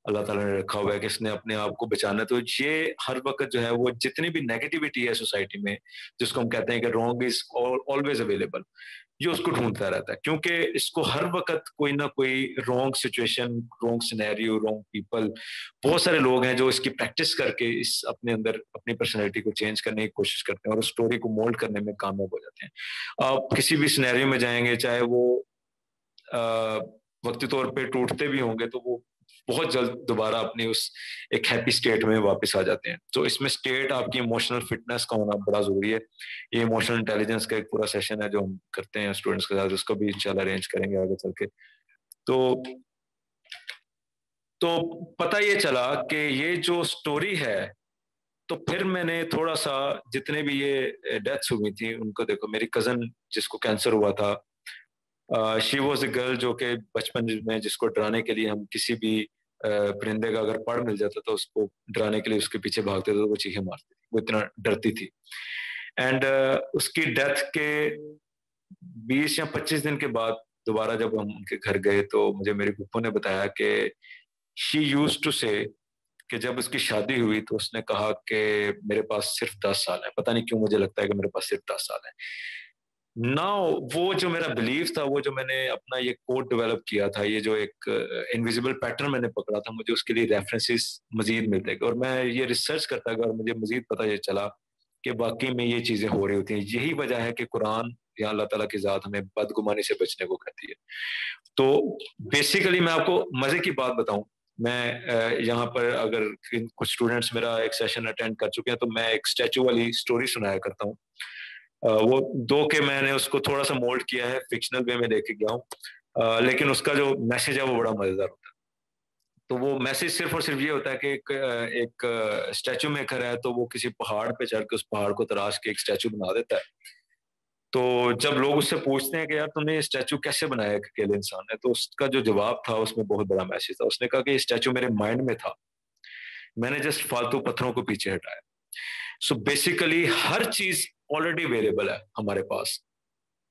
अल्लाह ताला ने रखा हुआ है कि इसने अपने आप को बचाना। तो ये हर वक्त जो है वो जितनी भी नेगेटिविटी है सोसाइटी में, जिसको हम कहते हैं कि रॉन्ग इज ऑलवेज अवेलेबल, ये उसको ढूंढता रहता है, क्योंकि इसको हर वक्त कोई ना कोई wrong situation, wrong scenario, wrong people, बहुत सारे लोग हैं जो इसकी प्रैक्टिस करके इस अपने अंदर अपनी पर्सनैलिटी को चेंज करने की कोशिश करते हैं और उस स्टोरी को मोल्ड करने में कामयाब हो जाते हैं। आप किसी भी सिनेरियो में जाएंगे, चाहे वो वक्ती तौर पे टूटते भी होंगे, तो वो बहुत जल्द दोबारा अपनी उस एक हैप्पी स्टेट में वापस आ जाते हैं। तो इसमें स्टेट आपकी इमोशनल फिटनेस का होना बड़ा जरूरी है। ये इमोशनल इंटेलिजेंस का एक पूरा सेशन है जो हम करते हैं स्टूडेंट्स के साथ, उसको भी इंशाल्लाह अरेंज करेंगे आगे चल के। तो पता ये चला कि ये जो स्टोरी है, तो फिर मैंने थोड़ा सा जितने भी ये डेथ्स हुई थी उनको देखो। मेरी कजन जिसको कैंसर हुआ था, शी वॉज अ गर्ल जो कि बचपन में जिसको डराने के लिए हम किसी भी परिंदे का अगर पड़ मिल जाता तो उसको डराने के लिए उसके पीछे भागते थे, तो वो चीखें मारती थी, वो इतना डरती थी। एंड उसकी डेथ के 20 या 25 दिन के बाद दोबारा जब हम उनके घर गए तो मुझे मेरी फूफो ने बताया कि शी यूज्ड टू से कि जब उसकी शादी हुई तो उसने कहा कि मेरे पास सिर्फ 10 साल है। पता नहीं क्यों मुझे लगता है कि मेरे पास सिर्फ 10 साल है। नाउ वो जो मेरा बिलीफ था, वो जो मैंने अपना ये कोड डेवलप किया था, ये जो एक इनविजिबल पैटर्न मैंने पकड़ा था, मुझे उसके लिए रेफरेंसेस मजीद मिलते गए और मैं ये रिसर्च करता गया और मुझे मजीद पता ये चला कि वाकई में ये चीजें हो रही होती हैं। यही वजह है कि कुरान या अल्लाह ताला की जात हमें बदगुमानी से बचने को कहती है। तो बेसिकली मैं आपको मजे की बात बताऊं, मैं यहाँ पर अगर कुछ स्टूडेंट्स मेरा एक सेशन अटेंड कर चुके हैं तो मैं एक स्टैचू वाली स्टोरी सुनाया करता हूँ। वो दो के मैंने उसको थोड़ा सा मोल्ड किया है, फिक्शनल वे में लेके गया हूँ, लेकिन उसका जो मैसेज है वो बड़ा मजेदार होता है। तो वो मैसेज सिर्फ और सिर्फ ये होता है कि एक स्टैचू मेकर है, तो वो किसी पहाड़ पे चढ़ के उस पहाड़ को तराश के एक स्टैचू बना देता है। तो जब लोग उससे पूछते हैं कि यार तुमने ये स्टैचू कैसे बनाया, अकेले इंसान है, तो उसका जो जवाब था उसमें बहुत बड़ा मैसेज था। उसने कहा कि ये स्टैचू मेरे माइंड में था, मैंने जस्ट फालतू पत्थरों को पीछे हटाया। सो बेसिकली हर चीज ऑलरेडी अवेलेबल है हमारे पास।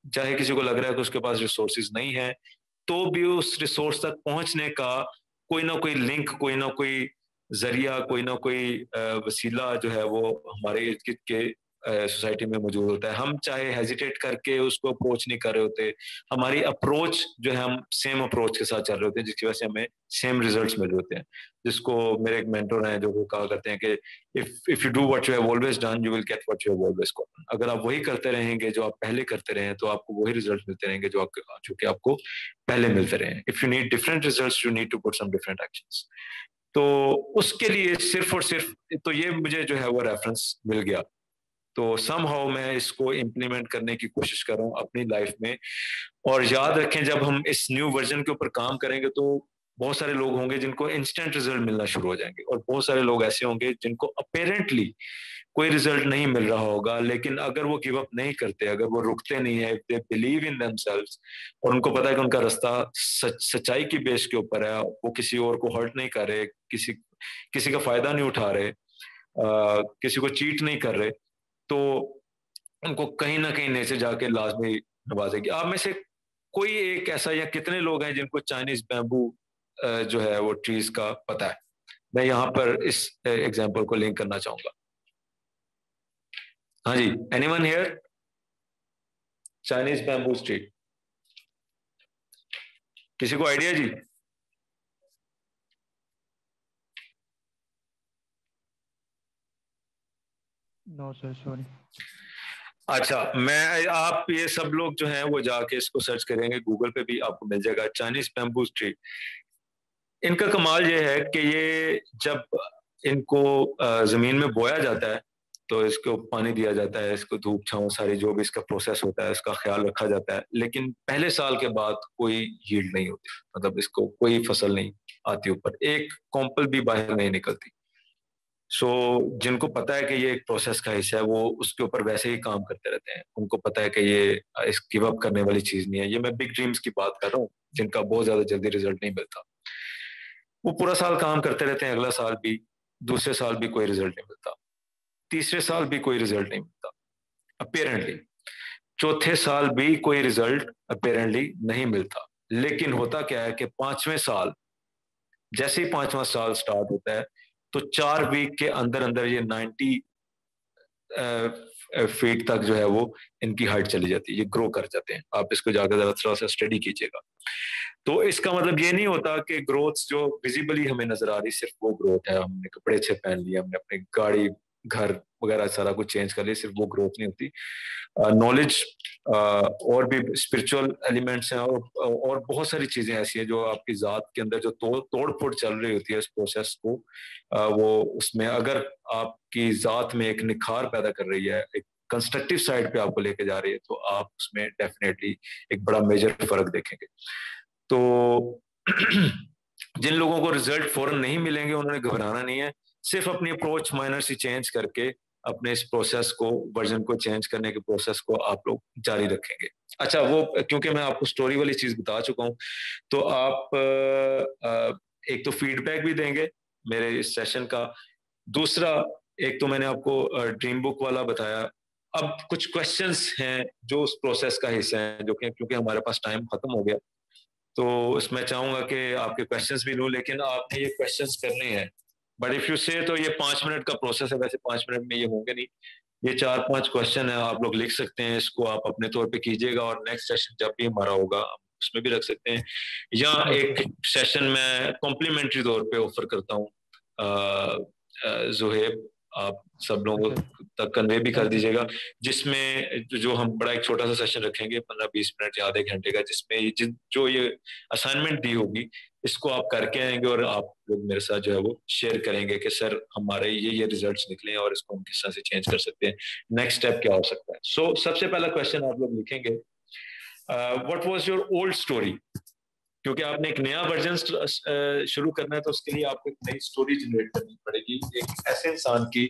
चाहे किसी को लग रहा है कि उसके पास रिसोर्सेज नहीं है, तो भी उस रिसोर्स तक पहुंचने का कोई ना कोई लिंक, कोई ना कोई जरिया, कोई ना कोई वसीला जो है वो हमारे इर्द गिर्द के सोसाइटी में मौजूद होता है। हम चाहे हेजिटेट करके उसको अप्रोच नहीं कर रहे होते, हमारी अप्रोच जो है हम सेम अप्रोच के साथ चल रहे होते हैं, जिसकी वजह से हमें सेम रिजल्ट्स मिल रहे होते हैं। जिसको मेरे एक मेंटर हैं जो वो कहा करते हैं कि if you do what you have always done you will get what you have always gotten. अगर आप वही करते रहेंगे जो आप पहले करते रहे तो आपको वही रिजल्ट मिलते रहेंगे जो कि आपको पहले मिलते रहे। If you need different results you need to put some different actions. तो उसके लिए सिर्फ और सिर्फ तो ये मुझे जो है वो रेफरेंस मिल गया, तो समहाउ मैं इसको इम्प्लीमेंट करने की कोशिश कर रहा हूँ अपनी लाइफ में। और याद रखें, जब हम इस न्यू वर्जन के ऊपर काम करेंगे तो बहुत सारे लोग होंगे जिनको इंस्टेंट रिजल्ट मिलना शुरू हो जाएंगे, और बहुत सारे लोग ऐसे होंगे जिनको अपेरेंटली कोई रिजल्ट नहीं मिल रहा होगा, लेकिन अगर वो गिव अप नहीं करते, अगर वो रुकते नहीं है, दे बिलीव इन देमसेल्व्स और उनको पता है कि उनका रास्ता सच्चाई की बेस के ऊपर है, वो किसी और को हर्ट नहीं कर रहे, किसी का फायदा नहीं उठा रहे, किसी को चीट नहीं कर रहे, तो उनको कहीं ना कहीं नेचर जाके लाजमी नवाजेगी। आप में से कोई एक ऐसा या कितने लोग हैं जिनको चाइनीज बैम्बू जो है वो ट्रीज का पता है। मैं यहाँ पर इस एग्जाम्पल को लिंक करना चाहूंगा। हाँ जी, anyone here? Chinese bamboo tree, किसी को आइडिया जी? No sir, sorry. अच्छा, आप ये सब लोग जो हैं वो जाके इसको सर्च करेंगे, गूगल पे भी आपको मिल जाएगा, चाइनीज बैम्बू ट्री। इनका कमाल ये है कि ये जब इनको जमीन में बोया जाता है तो इसको पानी दिया जाता है, इसको धूप छांव सारी जो भी इसका प्रोसेस होता है इसका ख्याल रखा जाता है, लेकिन पहले साल के बाद कोई यील्ड नहीं होती, मतलब इसको कोई फसल नहीं आती ऊपर, एक कॉम्पल भी बाहर नहीं निकलती। सो जिनको पता है कि ये एक प्रोसेस का हिस्सा है वो उसके ऊपर वैसे ही काम करते रहते हैं, उनको पता है कि ये इस गिव अप करने वाली चीज नहीं है। ये मैं बिग ड्रीम्स की बात कर रहा हूँ जिनका बहुत ज्यादा जल्दी रिजल्ट नहीं मिलता। वो पूरा साल काम करते रहते हैं, अगला साल भी, दूसरे साल भी कोई रिजल्ट नहीं मिलता, तीसरे साल भी कोई रिजल्ट नहीं मिलता अपेरेंटली, चौथे साल भी कोई रिजल्ट अपेरेंटली नहीं मिलता। लेकिन होता क्या है कि पांचवें साल, जैसे ही पांचवा साल स्टार्ट होता है तो 4 वीक के अंदर अंदर ये 90 फीट तक जो है वो इनकी हाइट चली जाती है, ये ग्रो कर जाते हैं। आप इसको जाकर जरा थोड़ा सा स्टडी कीजिएगा। तो इसका मतलब ये नहीं होता कि ग्रोथ जो विजिबली हमें नजर आ रही सिर्फ वो ग्रोथ है, हमने कपड़े अच्छे पहन लिए, हमने अपनी गाड़ी घर वगैरह सारा कुछ चेंज कर लिया, सिर्फ वो ग्रोथ नहीं होती। नॉलेज और भी स्पिरिचुअल एलिमेंट्स हैं और बहुत सारी चीजें ऐसी हैं जो आपकी जात के अंदर जो तोड़ फोड़ चल रही होती है इस प्रोसेस को, वो उसमें अगर आपकी जात में एक निखार पैदा कर रही है, एक कंस्ट्रक्टिव साइड पे आपको लेके जा रही है, तो आप उसमें डेफिनेटली एक बड़ा मेजर फर्क देखेंगे। तो जिन लोगों को रिजल्ट फौरन नहीं मिलेंगे उन्होंने घबराना नहीं है, सिर्फ अपनी अप्रोच माइनर सी चेंज करके अपने इस प्रोसेस को, वर्जन को चेंज करने के प्रोसेस को आप लोग जारी रखेंगे। अच्छा, वो क्योंकि मैं आपको स्टोरी वाली चीज बता चुका हूं तो आप एक तो फीडबैक भी देंगे मेरे इस सेशन का, दूसरा एक तो मैंने आपको ड्रीम बुक वाला बताया। अब कुछ क्वेश्चंस हैं जो उस प्रोसेस का हिस्सा है, जो कि क्योंकि हमारे पास टाइम खत्म हो गया तो इसमें चाहूंगा कि आपके क्वेश्चंस भी लूं, लेकिन आपने ये क्वेश्चंस करने हैं। बट इफ यू से तो ये 5 मिनट का प्रोसेस है, वैसे 5 मिनट में ये होंगे नहीं, ये 4-5 क्वेश्चन है, आप लोग लिख सकते हैं, इसको आप अपने तौर पे कीजिएगा और नेक्स्ट सेशन जब भी हमारा होगा उसमें भी रख सकते हैं, या एक सेशन में कॉम्प्लीमेंट्री तौर पे ऑफर करता हूँ जोहेब, आप सब लोगों तक कन्वे भी कर दीजिएगा, जिसमें जो हम बड़ा एक छोटा सा सेशन रखेंगे 15-20 मिनट या आधे घंटे का, जिसमें जो ये असाइनमेंट दी होगी इसको आप करके आएंगे और आप लोग मेरे साथ जो है वो शेयर करेंगे कि सर हमारे ये रिजल्ट्स निकले हैं और इसको हम किस तरह से चेंज कर सकते हैं, नेक्स्ट स्टेप क्या हो सकता है। सो सबसे पहला क्वेश्चन आप लोग लिखेंगे, what was your old story. क्योंकि आपने एक नया वर्जन शुरू करना है तो उसके लिए आपको एक नई स्टोरी जनरेट करनी पड़ेगी, एक ऐसे इंसान की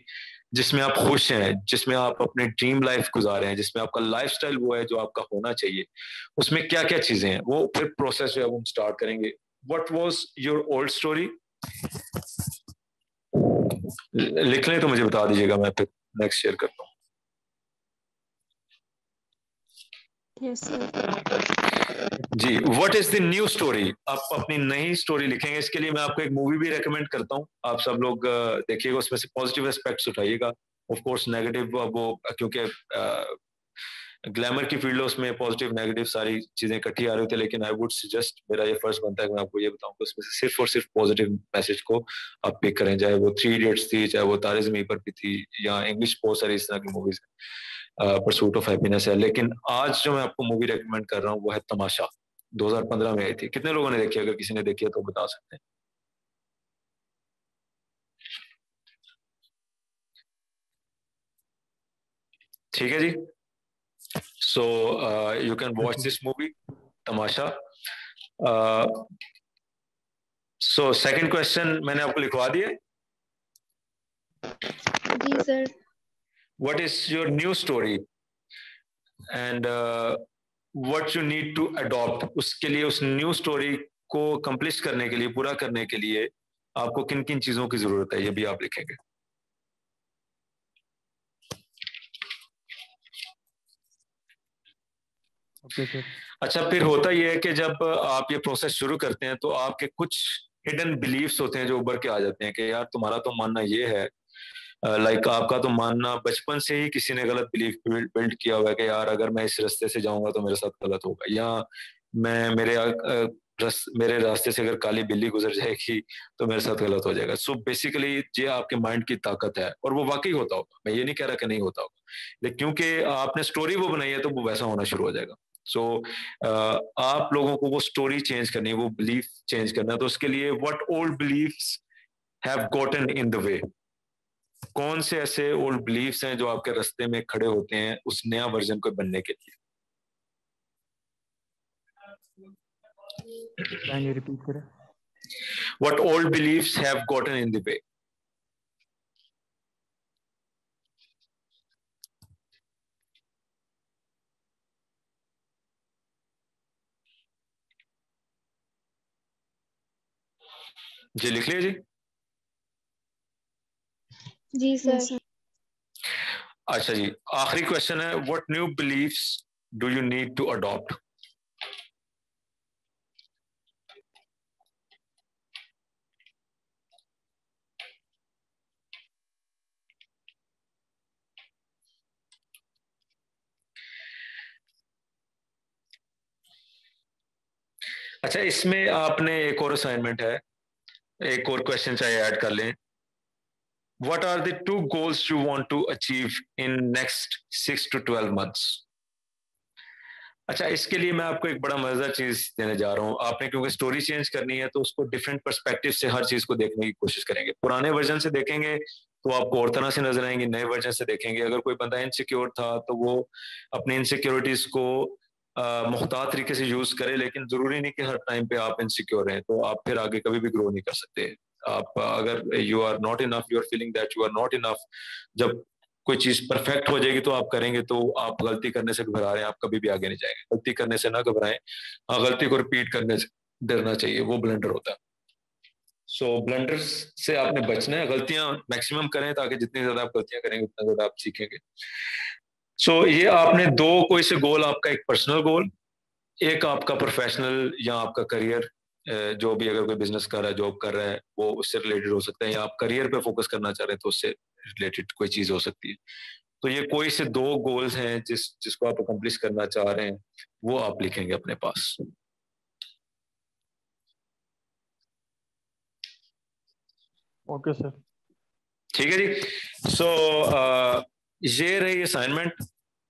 जिसमें आप खुश हैं, जिसमें आप अपने ड्रीम लाइफ गुजारे हैं, जिसमें आपका लाइफस्टाइल वो है जो आपका होना चाहिए, उसमें क्या क्या चीजें हैं, वो फिर प्रोसेस जो है वो हम स्टार्ट करेंगे। What was your old story, लिख लें तो मुझे बता दीजिएगा, मैं फिर नेक्स्ट शेयर करता हूँ। Yes, sir. जी, what is the new story, आप अपनी नई स्टोरी लिखेंगे। इसके लिए मैं आपको एक मूवी भी रेकमेंड करता हूँ, आप सब लोग देखिएगा, उसमें से पॉजिटिव एस्पेक्ट्स उठाइएगा, ऑफ कोर्स नेगेटिव वो क्योंकि ग्लैमर की फील्ड है उसमें पॉजिटिव नेगेटिव सारी चीजें इकट्ठी आ रही होती है, लेकिन आई वुड सजेस्ट, मेरा ये फर्ज बनता है कि मैं आपको ये बताऊं कि उसमें से सिर्फ और सिर्फ पॉजिटिव मैसेज को आप पिक करें, चाहे वो 3 इडियट्स थी, चाहे वो तारे ज़मीं पर भी थी, या इंग्लिश बहुत सारी इस तरह की मूवीज है, परसूट ऑफ हैप्पीनेस है। लेकिन आज जो मैं आपको मूवी रेकमेंड कर रहा हूँ वो है तमाशा, 2015 में आई थी। कितने लोगों ने देखी, अगर किसी ने देखी है तो बता सकते हैं। ठीक है जी, so you can watch this movie Tamasha. So second question मैंने आपको लिखवा दिया। जी sir. What is your new story and what you need to adopt, उसके लिए उस न्यू स्टोरी को कंप्लीट करने के लिए, पूरा करने के लिए आपको किन किन चीजों की जरूरत है, ये भी आप लिखेंगे। Okay sir. अच्छा, फिर होता यह है कि जब आप ये प्रोसेस शुरू करते हैं तो आपके कुछ हिडन बिलीफ्स होते हैं जो उभर के आ जाते हैं कि यार तुम्हारा तो मानना ये है, लाइक आपका तो मानना बचपन से ही किसी ने गलत बिलीफ बिल्ड किया हुआ है कि यार अगर मैं इस रास्ते से जाऊंगा तो मेरे साथ गलत होगा, या मैं मेरे रास्ते से अगर काली बिल्ली गुजर जाएगी तो मेरे साथ गलत हो जाएगा। सो बेसिकली ये आपके माइंड की ताकत है, और वो वाकई होता होगा, मैं ये नहीं कह रहा कि नहीं होता होगा, लेकिन क्योंकि आपने स्टोरी वो बनाई है तो वो वैसा होना शुरू हो जाएगा। सो आप लोगों को वो स्टोरी चेंज करनी है, वो बिलीफ चेंज करना है, तो उसके लिए what old beliefs have gotten in the way, कौन से ऐसे ओल्ड बिलीफ्स हैं जो आपके रास्ते में खड़े होते हैं उस नया वर्जन को बनने के लिए। रिपीट करें। What old beliefs have gotten in the way? जी लिख लिया जी। जी सर। अच्छा जी, आखिरी क्वेश्चन है, what new beliefs do you need to adopt? अच्छा, इसमें आपने एक और असाइनमेंट है, एक और क्वेश्चन चाहे ऐड कर लें। What are the 2 goals you want to achieve in next 6 to 12 months? अच्छा, इसके लिए मैं आपको एक बड़ा मजेदार चीज देने जा रहा हूँ। आपने क्योंकि स्टोरी चेंज करनी है तो उसको डिफरेंट पर्सपेक्टिव से हर चीज को देखने की कोशिश करेंगे। पुराने वर्जन से देखेंगे तो आपको और तरह से नजर आएंगे, नए वर्जन से देखेंगे अगर कोई बंदा इनसिक्योर था तो वो अपनी इनसिक्योरिटीज को मुख्तार तरीके से यूज करे, लेकिन जरूरी नहीं कि हर टाइम पे आप इनसिक्योर हैं तो आप फिर आगे कभी भी ग्रो नहीं कर सकते। आप अगर you are not enough, you are feeling that you are not enough, जब कोई चीज परफेक्ट हो जाएगी तो आप करेंगे, तो आप गलती करने से घबरा रहे हैं, आप कभी भी आगे नहीं जाएंगे। गलती करने से ना घबराएं, हाँ गलती को रिपीट करने से डरना चाहिए, वो ब्लंडर होता है। सो ब्लंडर्स से आपने बचना है, गलतियां मैक्सिमम करें ताकि जितनी ज्यादा आप गलतियां करेंगे उतना ज्यादा आप सीखेंगे। सो ये आपने 2 कोई से गोल, आपका एक पर्सनल गोल, एक आपका प्रोफेशनल या आपका करियर, जो भी अगर कोई बिजनेस कर रहा है, जॉब कर रहा है, वो उससे रिलेटेड हो सकता है, या आप करियर पे फोकस करना चाह रहे हैं तो उससे रिलेटेड कोई चीज हो सकती है। तो ये कोई से 2 गोल्स हैं जिसको आप अकम्प्लिश करना चाह रहे हैं, वो आप लिखेंगे अपने पास। ओके सर, ठीक है जी। सो ये रही असाइनमेंट,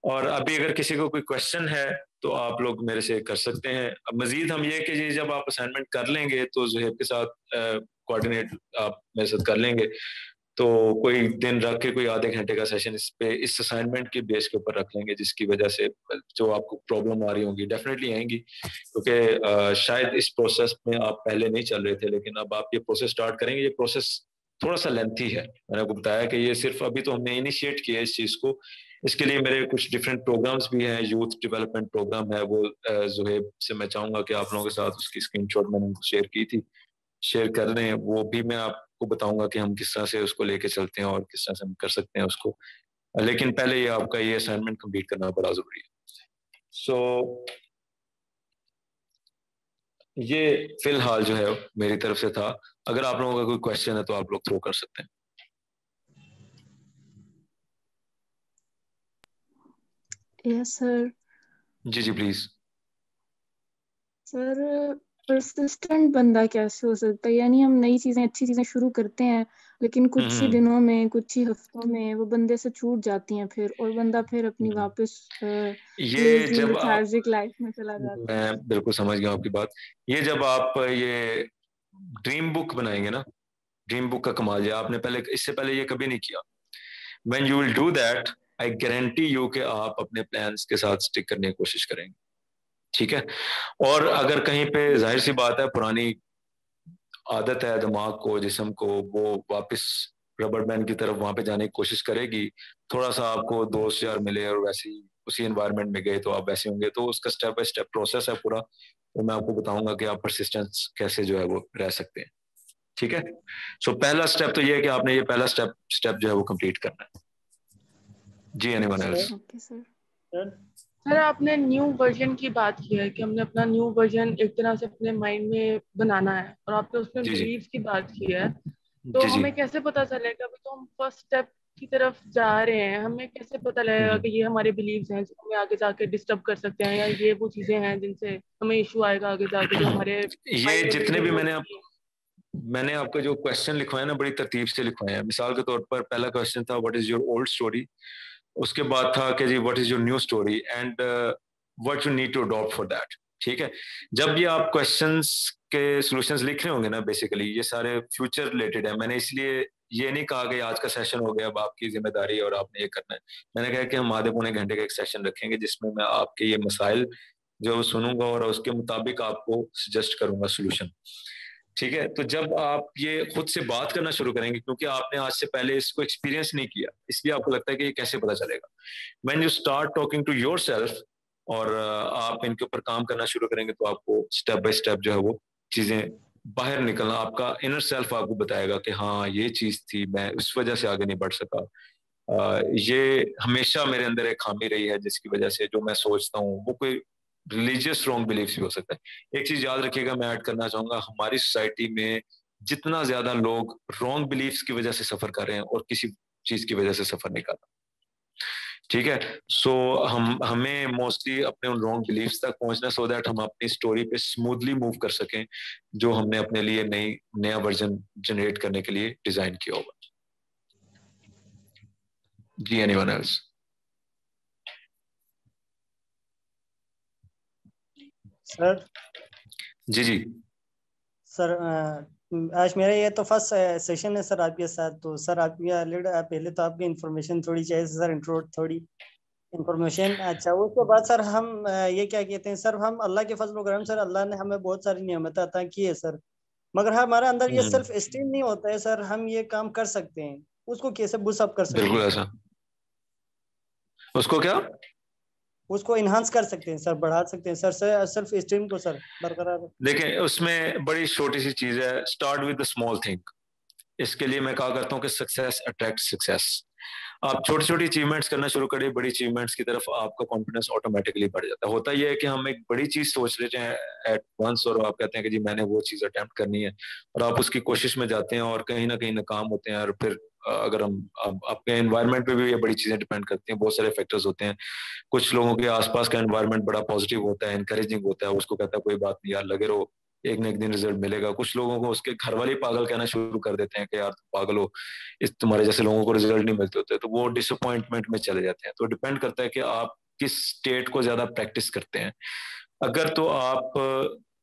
और अभी अगर किसी को कोई क्वेश्चन है तो आप लोग मेरे से कर सकते हैं। अब मजीद हम ये कि जब आप असाइनमेंट कर लेंगे तो ज़ुहैब के साथ कोऑर्डिनेट आप मेरे साथ कर लेंगे, तो कोई दिन रख के कोई आधे घंटे का सेशन इस असाइनमेंट के बेस के ऊपर रख लेंगे, जिसकी वजह से जो आपको प्रॉब्लम आ रही होंगी डेफिनेटली आएंगी, क्योंकि शायद इस प्रोसेस में आप पहले नहीं चल रहे थे, लेकिन अब आप ये प्रोसेस स्टार्ट करेंगे। ये प्रोसेस थोड़ा सा लेंथी है, मैंने आपको बताया कि ये सिर्फ अभी तो हमने इनिशिएट किया इस चीज को। इसके लिए मेरे कुछ डिफरेंट प्रोग्राम्स भी हैं, यूथ डेवलपमेंट प्रोग्राम है, वो ज़ुहैब से मैं चाहूंगा कि आप लोगों के साथ उसकी स्क्रीनशॉट मैंने उनको शेयर की थी, शेयर कर दें। वो भी मैं आपको बताऊंगा कि हम किस तरह से उसको लेके चलते हैं और किस तरह से हम कर सकते हैं उसको, लेकिन पहले ये आपका ये असाइनमेंट कंप्लीट करना बड़ा जरूरी है। सो ये फिलहाल जो है मेरी तरफ से था। अगर आप लोगों का कोई क्वेश्चन है तो आप लोग थ्रो कर सकते हैं। Yes sir. जी जी प्लीज। सर परसिस्टेंट बंदा कैसे हो सकता है, यानी हम नई चीजें, अच्छी चीजें शुरू करते हैं लेकिन कुछ ही दिनों में, कुछ ही हफ्तों में वो बंदे से छूट जाती हैं फिर, और बंदा फिर अपनी वापस ये जब लेथार्जिक लाइफ में चला जाता है। मैं बिल्कुल समझ गया आपकी बात। ये जब आप ये ड्रीम बुक बनाएंगे ना, ड्रीम बुक का कमाल है, आपने पहले इससे पहले ये कभी नहीं किया। When you will do that, I guarantee you कि आप अपने प्लान्स के साथ स्टिक करने की कोशिश करेंगे, ठीक है। और अगर कहीं पे जाहिर सी बात है पुरानी आदत है दिमाग को, जिस्म को, वो वापस रबर बैंड की तरफ वहां पे जाने की कोशिश करेगी। थोड़ा सा आपको दोस्त यार मिले और वैसे ही उसी एनवायरनमेंट में गए तो आप वैसे होंगे, तो उसका स्टेप बाय स्टेप प्रोसेस है पूरा, तो मैं आपको बताऊंगा कि आप परसिस्टेंस कैसे जो है वो रह सकते हैं, ठीक है। सो पहला स्टेप तो ये है कि आपने ये पहला स्टेप जो है वो कंप्लीट करना है। जी anyone else? Okay sir. Sir आपने न्यू वर्जन की बात की है कि हमने अपना न्यू वर्जन एक तरह से अपने माइंड में बनाना है, और आपने उसमें जी जी बिलीव्स की बात की है, तो जी जी हमें कैसे पता चलेगा? अभी तो हम फर्स्ट स्टेप की तरफ जा रहे हैं, हमें कैसे पता लगेगा कि ये हमारे बिलीव्स हैं जो हमें आगे जाके डिस्टर्ब कर सकते हैं, या ये वो चीजें हैं जिनसे हमें इशू आएगा आगे जाके, जो हमारे ये माइंड में जितने भी बिल्डिंग होती है? मैंने आपको जो क्वेश्चन लिखवाए ना बड़ी तरतीब से लिखवाए हैं। मिसाल के तौर पर पहला क्वेश्चन था what is your old story, उसके बाद था कि जी what is your new story and what you need to adopt for that. ठीक है, जब ये आप क्वेश्चंस के सॉल्यूशंस लिख रहे होंगे ना, बेसिकली ये सारे फ्यूचर रिलेटेड है। मैंने इसलिए ये नहीं कहा कि आज का सेशन हो गया अब आपकी जिम्मेदारी है और आपने ये करना है। मैंने कहा कि हम आधे पौने घंटे का एक सेशन रखेंगे जिसमें मैं आपके ये मसाइल जो सुनूंगा और उसके मुताबिक आपको सजेस्ट करूंगा सोल्यूशन। ठीक है, तो जब आप ये खुद से बात करना शुरू करेंगे, क्योंकि आपने आज से पहले इसको एक्सपीरियंस नहीं किया इसलिए आपको लगता है कि ये कैसे पता चलेगा। When you start talking to yourself और आप इनके ऊपर काम करना शुरू करेंगे तो आपको स्टेप बाय स्टेप जो है वो चीजें बाहर निकलना, आपका इनर सेल्फ आपको बताएगा कि हाँ ये चीज थी, मैं उस वजह से आगे नहीं बढ़ सका। ये हमेशा मेरे अंदर एक खामी रही है जिसकी वजह से जो मैं सोचता हूँ वो कोई रिलीजियस रॉन्ग बिलीफ भी हो सकता है। एक चीज याद रखिएगा, मैं ऐड करना चाहूंगा, हमारी सोसाइटी में जितना ज्यादा लोग रॉन्ग बिलीफ्स की वजह से सफर कर रहे हैं और किसी चीज की वजह से सफर नहीं कर रहे। ठीक है, सो हमें मोस्टली अपने उन रॉन्ग बिलीफ्स तक पहुंचना सो दैट हम अपनी स्टोरी पे स्मूथली मूव कर सकें जो हमने अपने लिए नया वर्जन जनरेट करने के लिए डिजाइन किया होगा। जी, एनीवन एल्स? सर जी जी सर आज मेरा ये तो फर्स्ट सेशन है सर आपके साथ, तो सर आपकी पहले तो आपकी इन्फॉर्मेशन थोड़ी चाहिए सर, इंट्रो थोड़ी इन्फॉर्मेशन। अच्छा, उसके बाद सर हम ये क्या कहते हैं सर, हम अल्लाह के फजल करम सर, अल्लाह ने हमें बहुत सारी नियामत अता की है सर, मगर हमारे अंदर ये सेल्फ एस्टीम नहीं होता है सर, हम ये काम कर सकते हैं, उसको कैसे बूस्ट अप कर सकते हैं? बिल्कुल ऐसा, उसको क्या उसको इन्हांस कर सकते हैं सर, बढ़ा सकते हैं सर, सेल्फ एस्टीम को सर बरकरार। देखें, उसमें बड़ी छोटी सी चीज है, start with the small thing. इसके लिए मैं कहा करता हूँ कि सक्सेस अट्रैक्ट सक्सेस। आप छोटी छोटी अचीवमेंट्स करना शुरू करिए, बड़ी अचीवमेंट्स की तरफ आपका कॉन्फिडेंस ऑटोमेटिकली बढ़ जाता है। होता यह है कि हम एक बड़ी चीज सोच लेते हैं एट वंस और आप कहते हैं कि जी मैंने वो चीज अटेम्प्ट करनी है, और आप उसकी कोशिश में जाते हैं और कहीं ना कहीं नाकाम होते हैं। और फिर अगर हम अपने एनवायरनमेंट पे भी ये बड़ी चीजें डिपेंड करती हैं, बहुत सारे फैक्टर्स होते हैं। कुछ लोगों के आसपास का एनवायरनमेंट बड़ा पॉजिटिव होता है, एनकरेजिंग होता है, उसको कहता है कोई बात नहीं यार लगे रहो, एक न एक दिन रिजल्ट मिलेगा। कुछ लोगों को उसके घर वाले पागल कहना शुरू कर देते हैं कि यार तुम पागल हो, इस तुम्हारे जैसे लोगों को रिजल्ट नहीं मिलते होते, तो वो डिसअपॉइंटमेंट में चले जाते हैं। तो डिपेंड करता है कि आप किस स्टेट को ज्यादा प्रैक्टिस करते हैं। अगर तो आप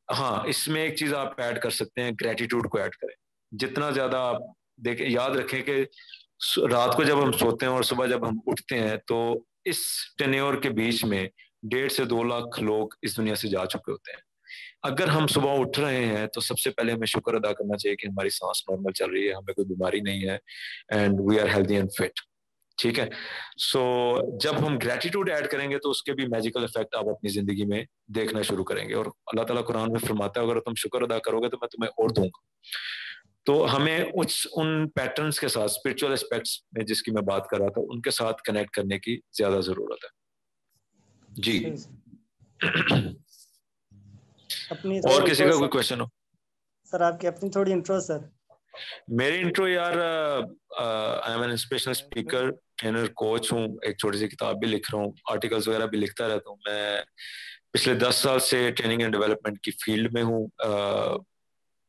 हाँ, इसमें एक चीज आप ऐड कर सकते हैं, ग्रेटिट्यूड को ऐड करें। जितना ज्यादा आप देखें, याद रखें कि रात को जब हम सोते हैं और सुबह जब हम उठते हैं तो इस टेन्योर के बीच में 1.5 से 2 लाख लोग इस दुनिया से जा चुके होते हैं। अगर हम सुबह उठ रहे हैं तो सबसे पहले हमें शुक्र अदा करना चाहिए कि हमारी सांस नॉर्मल चल रही है, हमें कोई बीमारी नहीं है, and we are healthy and fit. ठीक है, सो जब हम ग्रेटिट्यूड ऐड करेंगे तो उसके भी मैजिकल इफेक्ट आप अपनी जिंदगी में देखना शुरू करेंगे। और अल्लाह ताला कुरान में फरमाता है अगर तुम शुक्र अदा करोगे तो मैं तुम्हें और दूंगा। तो हमें उन पैटर्न्स के साथ, स्पिरिचुअल एस्पेक्ट्स में जिसकी मैं बात कर रहा था, उनके साथ कनेक्ट करने की ज्यादा जरूरत है। जी अपनी और किसी का कोई क्वेश्चन हो? सर आपकी अपनी थोड़ी इंट्रो सर। मेरी इंट्रो यार, I am N inspirational speaker, trainer, coach हूँ, एक छोटी सी किताब भी लिख रहा हूँ, आर्टिकल्स वगैरह भी लिखता रहता हूँ। मैं पिछले 10 साल से ट्रेनिंग एंड डेवलपमेंट की फील्ड में हूँ।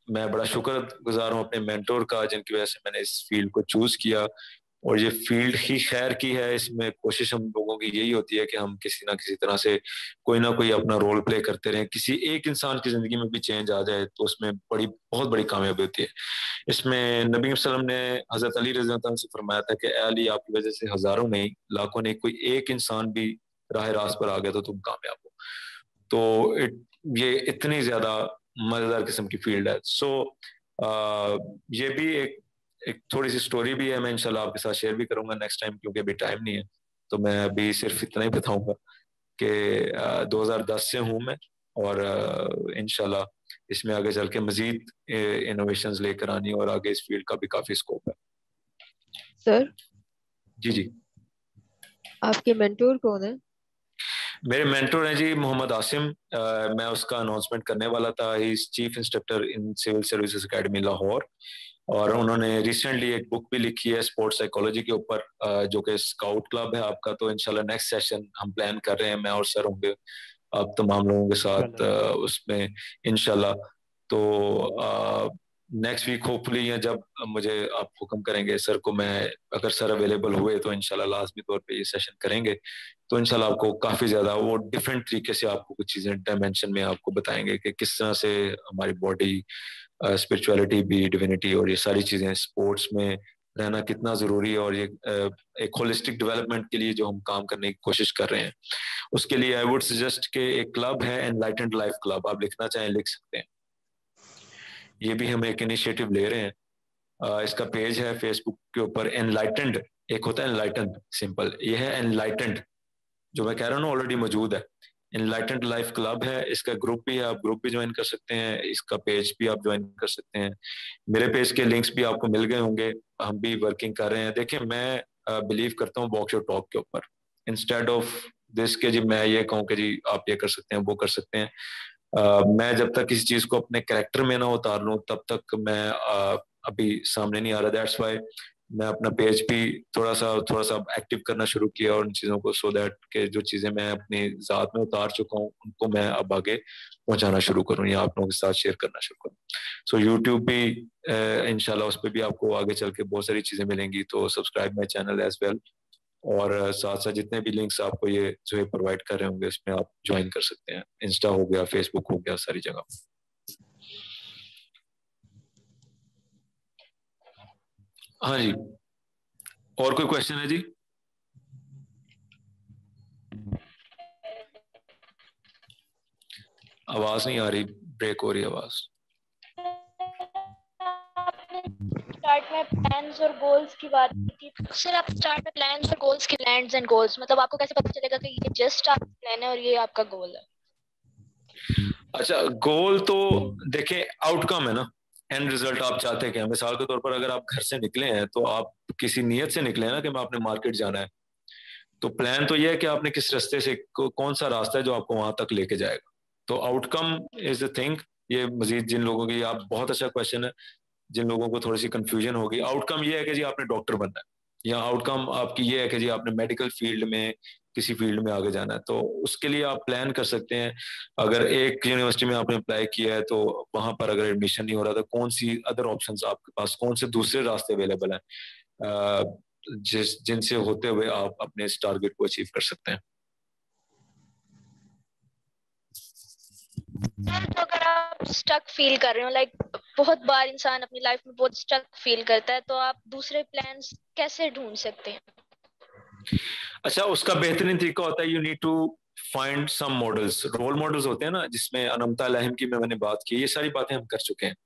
मैं बड़ा शुक्रगुजार हूँ अपने मेंटोर का जिनकी वजह से मैंने इस फील्ड को चूज किया, और ये फील्ड ही खैर की है। इसमें कोशिश हम लोगों की यही होती है कि हम किसी ना किसी तरह से कोई ना कोई अपना रोल प्ले करते रहें। किसी एक इंसान की जिंदगी में भी चेंज आ जाए तो उसमें बहुत बड़ी कामयाबी होती है। इसमें नबी वसल्लम ने हजरत अली रज़ी अल्लाह से फरमाया था कि अली आपकी वजह से हजारों नहीं लाखों नहीं, कोई एक इंसान भी राह रास्त पर आ गया तो तुम कामयाब हो। तो ये इतनी ज्यादा मजेदार किस्म की फील्ड है। सो ये भी एक थोड़ी सी स्टोरी भी है, मैं इंशाल्लाह आपके साथ शेयर भी करूंगा नेक्स्ट टाइम, क्योंकि अभी टाइम नहीं है। तो मैं अभी सिर्फ इतना ही बताऊंगा कि 2010 से हूं मैं, और इंशाल्लाह इसमें आगे चल के मजीद इनोवेशंस लेकर आनी, और आगे इस फील्ड का भी काफी स्कोप है। सर जी जी, आपके मेंटोर कौन है? मेरे मेंटर हैं जी मोहम्मद आसिम, मैं उसका अनाउंसमेंट करने वाला था। He is chief instructor in civil services academy Lahore, और उन्होंने रिसेंटली एक बुक भी लिखी है स्पोर्ट्स साइकोलॉजी के ऊपर, जो कि स्काउट क्लब है आपका। तो इंशाल्लाह नेक्स्ट सेशन हम प्लान कर रहे हैं, मैं और सर होंगे आप तमाम लोगों के साथ उसमें इंशाल्लाह। तो नेक्स्ट वीक होपफुली, या जब मुझे आप हुक्म करेंगे सर को, मैं अगर सर अवेलेबल हुए तो इंशाल्लाह लाजमी तौर पे ये सेशन करेंगे। तो इंशाल्लाह आपको काफ़ी ज़्यादा वो डिफरेंट तरीके से आपको कुछ चीज़ें डायमेंशन में आपको बताएंगे कि किस तरह से हमारी बॉडी, स्पिरिचुअलिटी भी, डिविनिटी और ये सारी चीज़ें स्पोर्ट्स में रहना कितना ज़रूरी है, और ये एक होलिस्टिक डेवलपमेंट के लिए जो हम काम करने की कोशिश कर रहे हैं, उसके लिए आई वुड सजेस्ट कि एक क्लब है एनलाइटेंड लाइफ क्लब, आप लिखना चाहें लिख सकते हैं। ये भी हम एक इनिशिएटिव ले रहे हैं। इसका पेज है फेसबुक के ऊपर, एनलाइटेंड, एक होता है एनलाइटन सिंपल, ये है एनलाइटेंड, जो मैं कह रहा हूँ ना ऑलरेडी मौजूद है। एनलाइटेंड लाइफ क्लब है, इसका ग्रुप भी है, आप ग्रुप भी ज्वाइन कर सकते हैं, इसका पेज भी आप ज्वाइन कर सकते हैं। मेरे पेज के लिंक्स भी आपको मिल गए होंगे, हम भी वर्किंग कर रहे हैं। देखिए मैं बिलीव करता हूँ बॉक्स योर टॉक के ऊपर, इंस्टेड ऑफ दिस के जी मैं ये कहूँ कि जी आप ये कर सकते हैं वो कर सकते हैं। मैं जब तक किसी चीज को अपने कैरेक्टर में ना उतार लूं तब तक मैं अभी सामने नहीं आ रहा। दैट्स वाई मैं अपना पेज भी थोड़ा सा एक्टिव करना शुरू किया उन चीजों को, सो दैट के जो चीजें मैं अपनी जात में उतार चुका हूँ उनको मैं अब आगे पहुंचाना शुरू करूँ या आप लोगों के साथ शेयर करना शुरू करूँ। सो यूट्यूब भी इंशाल्लाह उस पर भी आपको आगे चल के बहुत सारी चीजें मिलेंगी, तो subscribe my channel as well, और साथ साथ जितने भी लिंक्स आपको ये जो है प्रोवाइड कर रहे होंगे इसमें आप ज्वाइन कर सकते हैं। इंस्टा हो गया, फेसबुक हो गया, सारी जगह। हाँ जी, और कोई क्वेश्चन है जी? आवाज नहीं आ रही, ब्रेक हो रही आवाज। स्टार्ट में प्लान्स और गोल्स की बात की थी सर, आप स्टार्ट में प्लान्स और गोल्स की प्लान्स एंड गोल्स, मतलब आपको कैसे पता चलेगा कि ये जस्ट आपका प्लान है और ये आपका गोल है? अच्छा, गोल तो देखें आउटकम है ना, एंड रिजल्ट आप चाहते हैं क्या। मिसाल के तौर पर अगर आप घर से निकले हैं तो आप किसी नियत से निकले हैं ना कि मैं आपने मार्केट जाना है, तो प्लान तो ये है कि आपने किस रास्ते से, कौन सा रास्ता है जो आपको वहां तक लेके जाएगा। तो आउटकम इज द थिंग। ये मजीद जिन लोगों की, आप बहुत अच्छा क्वेश्चन है, जिन लोगों को थोड़ी सी कंफ्यूजन होगी, आउटकम ये है कि जी आपने डॉक्टर बनना है, या आउटकम आपकी ये है कि जी आपने मेडिकल फील्ड में किसी फील्ड में आगे जाना है, तो उसके लिए आप प्लान कर सकते हैं। अगर एक यूनिवर्सिटी में आपने अप्लाई किया है तो वहां पर अगर एडमिशन नहीं हो रहा तो कौन सी अदर ऑप्शंस आपके पास, कौन से दूसरे रास्ते अवेलेबल हैं जिनसे होते हुए आप अपने इस टारगेट को अचीव कर सकते हैं। तो अगर आप स्टक फील कर रहे हो, लाइक बहुत बार इंसान अपनी लाइफ में बहुत स्टक फील करता है, तो आप दूसरे प्लान्स कैसे ढूंढ सकते हैं? अच्छा, उसका बेहतरीन तरीका होता है, you need to find some models. Role models होते हैं ना, जिसमें अनमता लहम की मैंने बात की, ये सारी बातें हम कर चुके हैं।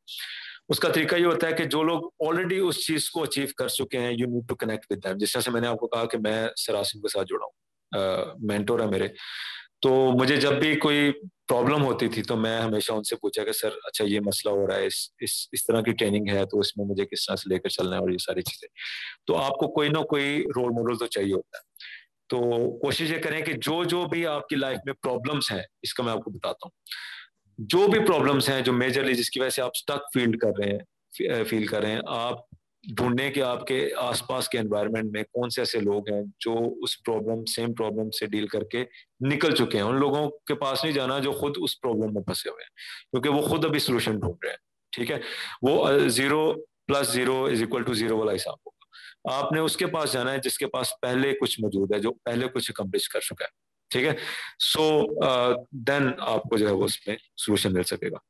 उसका तरीका ये होता है कि जो लोग ऑलरेडी उस चीज को अचीव कर चुके हैं, you need to connect with them. जिस तरह से मैंने आपको कहा कि मैं सरासिम के साथ जुड़ा हूँ, मेंटोर है मेरे, तो मुझे जब भी कोई प्रॉब्लम होती थी तो मैं हमेशा उनसे पूछा कि सर अच्छा ये मसला हो रहा है, इस तरह की ट्रेनिंग है, तो इसमें मुझे किस तरह से लेकर चलना है, और ये सारी चीजें। तो आपको कोई ना कोई रोल मॉडल तो चाहिए होता है। तो कोशिश ये करें कि जो भी आपकी लाइफ में प्रॉब्लम्स हैं, इसका मैं आपको बताता हूँ, जो भी प्रॉब्लम्स हैं जो मेजरली जिसकी वजह से आप स्टक फील कर रहे हैं, आप ढूंढने के आपके आसपास के एनवायरनमेंट में कौन से ऐसे लोग हैं जो उस सेम प्रॉब्लम से डील करके निकल चुके हैं। उन लोगों के पास नहीं जाना जो खुद उस प्रॉब्लम में फंसे हुए हैं, क्योंकि वो खुद अभी सोल्यूशन ढूंढ रहे हैं। ठीक है, वो 0 + 0 = 0 वाला हिसाब होगा। आपने उसके पास जाना है जिसके पास पहले कुछ मौजूद है, जो पहले कुछ अकम्प्लिश कर चुका है। ठीक है, सो देन आपको जो है वो उसमें सोल्यूशन मिल सकेगा।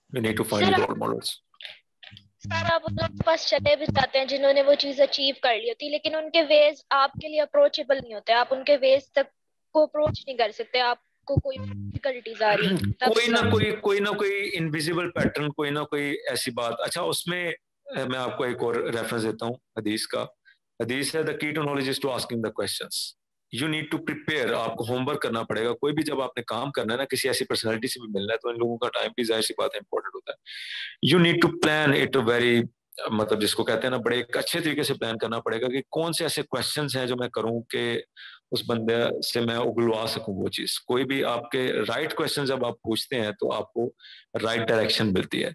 We need to find role models. Sir आप उन लोगों के पास चले भी जाते हैं जिन्होंने वो चीज अचीव कर ली होती, लेकिन उनके वेज आपके लिए अप्रोचेबल नहीं होते, आप उनके वेज तक को अप्रोच नहीं कर सकते, आपको कोई डिफिकल्टीज आ रही है, कोई ना कोई इनविजिबल पैटर्न, कोई ना कोई ऐसी बात। अच्छा, उसमें मैं आपको एक और रेफरेंस देता हूँ हदीस का। हदीस है, the key to knowledge is to asking the questions. You need to prepare, आपको होमवर्क करना पड़ेगा। कोई भी जब आपने काम करना है ना, किसी ऐसी पर्सनैलिटी से भी मिलना है, तो इन लोगों का टाइम भी जाहिर सी बात है इंपॉर्टेंट होता है। You need to plan it very, मतलब जिसको कहते हैं ना, बड़े एक अच्छे तरीके से प्लान करना पड़ेगा कि कौन से ऐसे क्वेश्चंस हैं जो मैं करूं कि उस बंदे से मैं उगलवा सकूं वो चीज। कोई भी आपके राइट क्वेश्चन जब आप पूछते हैं तो आपको राइट डायरेक्शन मिलती है,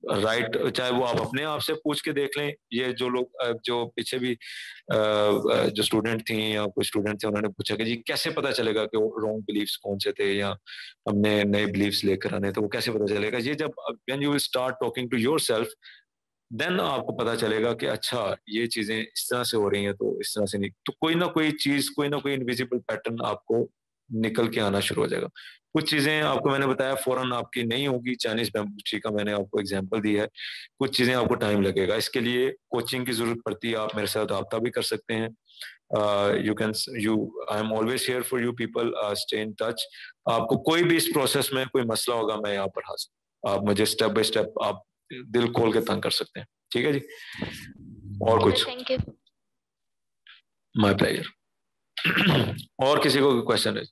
राइट चाहे वो आप अपने आप से पूछ के देख लें, ये जो लोग जो पीछे भी जो स्टूडेंट थी या कोई स्टूडेंट थे उन्होंने पूछा कि जी कैसे पता चलेगा कि रॉन्ग बिलीव्स कौन से थे या हमने नए बिलीव्स लेकर आने, तो वो कैसे पता चलेगा? ये जब when you will start talking to yourself then आपको पता चलेगा कि अच्छा ये चीजें इस तरह से हो रही हैं, तो इस तरह से नहीं, तो कोई ना कोई चीज, कोई ना कोई इनविजिबल पैटर्न आपको निकल के आना शुरू हो जाएगा। कुछ चीजें आपको मैंने बताया फौरन आपकी नहीं होगी, चाइनीज बैम्बू ट्री का मैंने आपको एग्जांपल दिया है, कुछ चीजें आपको टाइम लगेगा, इसके लिए कोचिंग की जरूरत पड़ती है। आप मेरे साथ राब्ता भी कर सकते हैं, I am always here for you people, stay in touch. आपको कोई भी इस प्रोसेस में कोई मसला होगा मैं यहाँ पर हाजिर, आप मुझे स्टेप बाय स्टेप आप दिल खोल के तंग कर सकते हैं, ठीक है जी? और कुछ? Thank you. My pleasure. और किसी को क्वेश्चन है?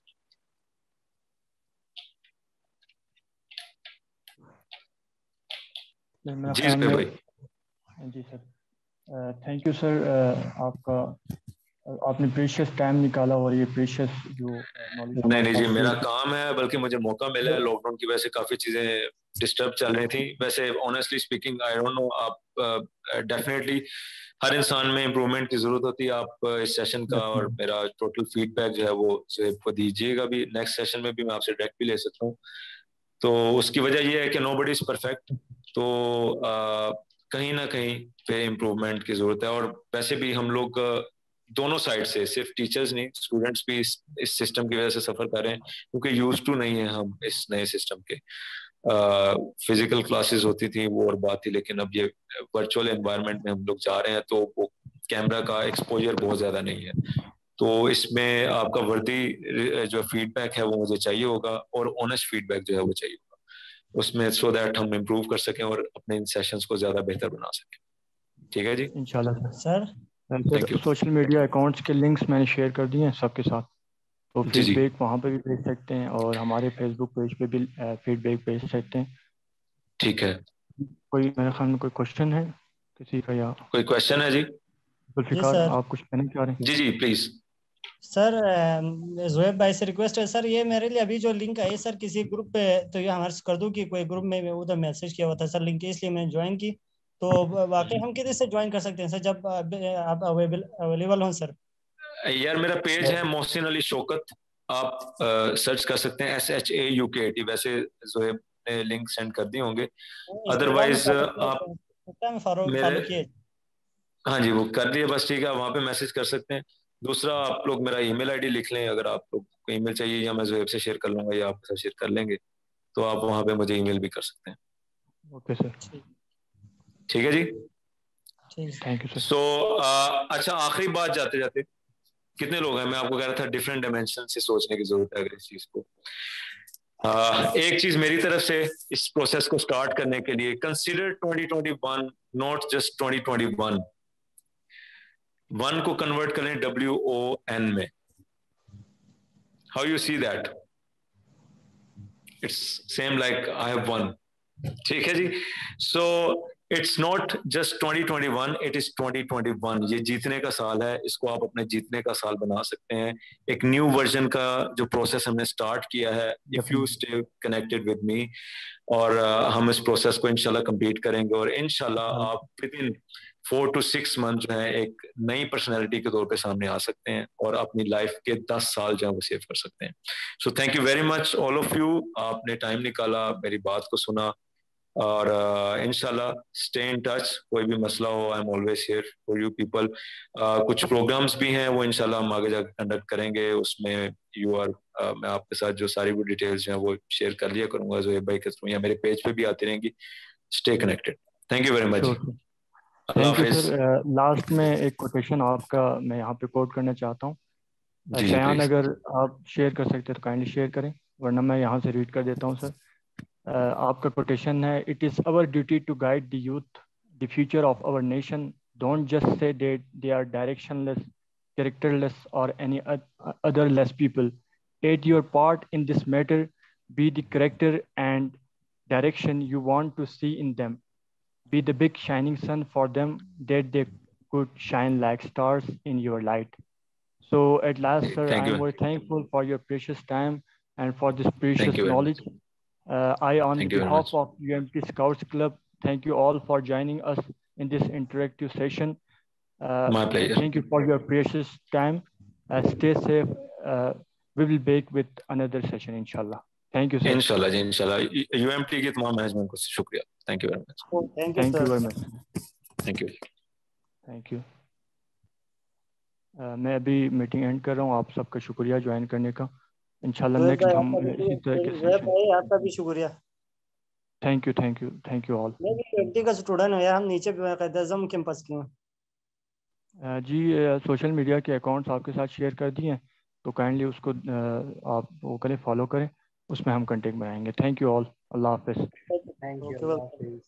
जी भाई। जी सर, थैंक यू सर, आपने प्रीशियस टाइम निकाला और ये प्रीशियस जो नॉलेज। नहीं जी, मेरा काम है, बल्कि मुझे मौका मिला है, लॉकडाउन की वजह से काफी चीजें डिस्टर्ब चल रही थी। वैसे honestly speaking I don't know, आप डेफिनेटली हर इंसान में इम्प्रूवमेंट की जरूरत होती है। आप इस सेशन का और मेरा टोटल फीडबैक जो है वो दीजिएगा भी, नेक्स्ट सेशन में भी मैं आपसे डायरेक्ट भी ले सकता हूँ। तो उसकी वजह यह है कि नोबडी इज परफेक्ट, तो कहीं ना कहीं पे इम्प्रूवमेंट की जरूरत है। और वैसे भी हम लोग दोनों साइड से, सिर्फ टीचर्स नहीं, स्टूडेंट्स भी इस सिस्टम की वजह से सफर कर रहे हैं, क्योंकि यूज टू नहीं है हम इस नए सिस्टम के। फिजिकल क्लासेस होती थी वो और बात थी, लेकिन अब ये वर्चुअल एनवायरनमेंट में हम लोग जा रहे हैं, तो वो कैमरा का एक्सपोजर बहुत ज्यादा नहीं है। तो इसमें आपका वर्दी जो फीडबैक है वो मुझे चाहिए होगा, और ऑनेस्ट फीडबैक जो है वो चाहिए होगा उसमें, सो दैट हम इम्प्रूव कर सकें और अपने इन सेशंस को ज्यादा बेहतर बना सकें। ठीक है जी, इंशाल्लाह सर। सोशल मीडिया अकाउंट्स के लिंक्स मैंने शेयर कर दिए हैं सबके साथ, तो फीडबैक वहाँ पे भी भेज सकते हैं और हमारे फेसबुक पेज पे भी फीडबैक भेज सकते हैं। ठीक है। कोई मेरे ख्याल में कोई क्वेश्चन है किसी का? या कोई क्वेश्चन है जी? जुल्फिकार, आप कुछ कहना चाह रहे हैं? जी जी प्लीज। सर ज़ुहैब भाई से रिक्वेस्ट है सर, ये मेरे लिए अभी जो लिंक है सर किसी ग्रुप पे, तो ये हमारे कर दूं कि कोई ग्रुप में उधर मैसेज किया हुआ था सर लिंक, इसलिए मैंने ज्वाइन की। तो वाकई हम किधर से ज्वाइन कर सकते हैं सर जब आप अवेलेबल हों सर? यार मेरा पेज है मोहसिन अली शौकत, आप सर्च कर सकते हैं SHAUKAT। वैसे ज़ुहैब ने लिंक सेंड कर दिए होंगे, अदरवाइज आप मेरे, हाँ जी वो कर दिए बस, ठीक है, वहाँ पे मैसेज कर सकते हैं। दूसरा आप लोग मेरा ईमेल आईडी लिख लें, अगर आप लोग को ईमेल चाहिए, या मैं ज़ुहैब से शेयर कर लूंगा या आपके साथ शेयर कर लेंगे, तो आप वहाँ पे मुझे ईमेल भी कर सकते हैं। ओके सर, ठीक है जी, थैंक यू सर। सो अच्छा, आखिरी बात जाते जाते, कितने लोग हैं, मैं आपको कह रहा था डिफरेंट डायमेंशन से सोचने की जरूरत है अगर इस चीज को। एक चीज मेरी तरफ से इस प्रोसेस को स्टार्ट करने के लिए, कंसीडर 2021 नॉट जस्ट 2021। 1 को कन्वर्ट करें WON में, how you see that? It's same like I have one, ठीक है जी। So it's not just 2021, it is 2021। ये जीतने का साल है, इसको आप अपने जीतने का साल बना सकते हैं। एक न्यू वर्जन का जो प्रोसेस हमने स्टार्ट किया है, if you stay connected with me, और हम इस प्रोसेस को इंशाल्लाह कंप्लीट करेंगे, और इंशाल्लाह आप विद इन 4 to 6 मंथ जो है एक नई पर्सनैलिटी के तौर पे सामने आ सकते हैं, और अपनी लाइफ के 10 साल जो है वो सेव कर सकते हैं। So thank you very much all of you, आपने टाइम निकाला, मेरी बात को सुना, और इंशाल्लाह स्टे इन टच। कोई भी मसला हो, I am always here for you people. कुछ प्रोग्राम्स भी हैं वो इंशाल्लाह हम आगे जाकर कंडक्ट करेंगे, उसमें यू आर मैं आपके साथ जो सारी वो डिटेल्स हैं वो शेयर कर लिया करूंगा ज़ुहैब भाई के थ्रू, या मेरे पेज पे भी आती रहेंगी। Stay connected, thank you very much. Thank you sir. Last में एक कोटेशन आपका मैं यहाँ पे कोट करना चाहता हूँ, शयान अगर आप शेयर कर सकते हैं तो काइंडली शेयर करें, वरना मैं यहाँ से रीड कर देता हूँ सर। आपका कोटेशन है, it is our duty to guide the youth the future of our nation, don't just say that they are directionless, characterless और any other less people, take your part in this matter, be the character and direction you want to see in them, be the big shining sun for them that they could shine like stars in your light. So at last, sir, Thank I you. am very thankful for your precious time and for this precious Thank you very knowledge. I, on Thank you very behalf much. of UMT Scouts Club, thank you all for joining us in this interactive session. My pleasure. Thank you for your precious time. Stay safe. We will back with another session, inshallah. Thank you, sir. इंशाल्लाह जी इंशाल्लाह UMT की तमाम management को शुक्रिया. Thank you very much. Thank you very much. Thank you. Thank you. मैं अभी meeting and कर रहा हूँ. आप सबका शुक्रिया ज्वाइन करने का. इंशाल्लाह नेक्स्ट हम इसी तरह के भाई आपका भी शुक्रिया. Thank you all. मैं भी UMT का स्टूडेंट हूँ यार. हम नीचे कायदे-ए-आज़म कैंपस के हैं. जी सोशल मीडिया के अकाउंट्स आपके साथ शेयर कर दिए हैं, तो काइंडली उसको आप वो करें, फॉलो करें, उसमें हम कंटेक्ट बनाएंगे. Thank you all. अल्लाह हाफिज़. Thank you.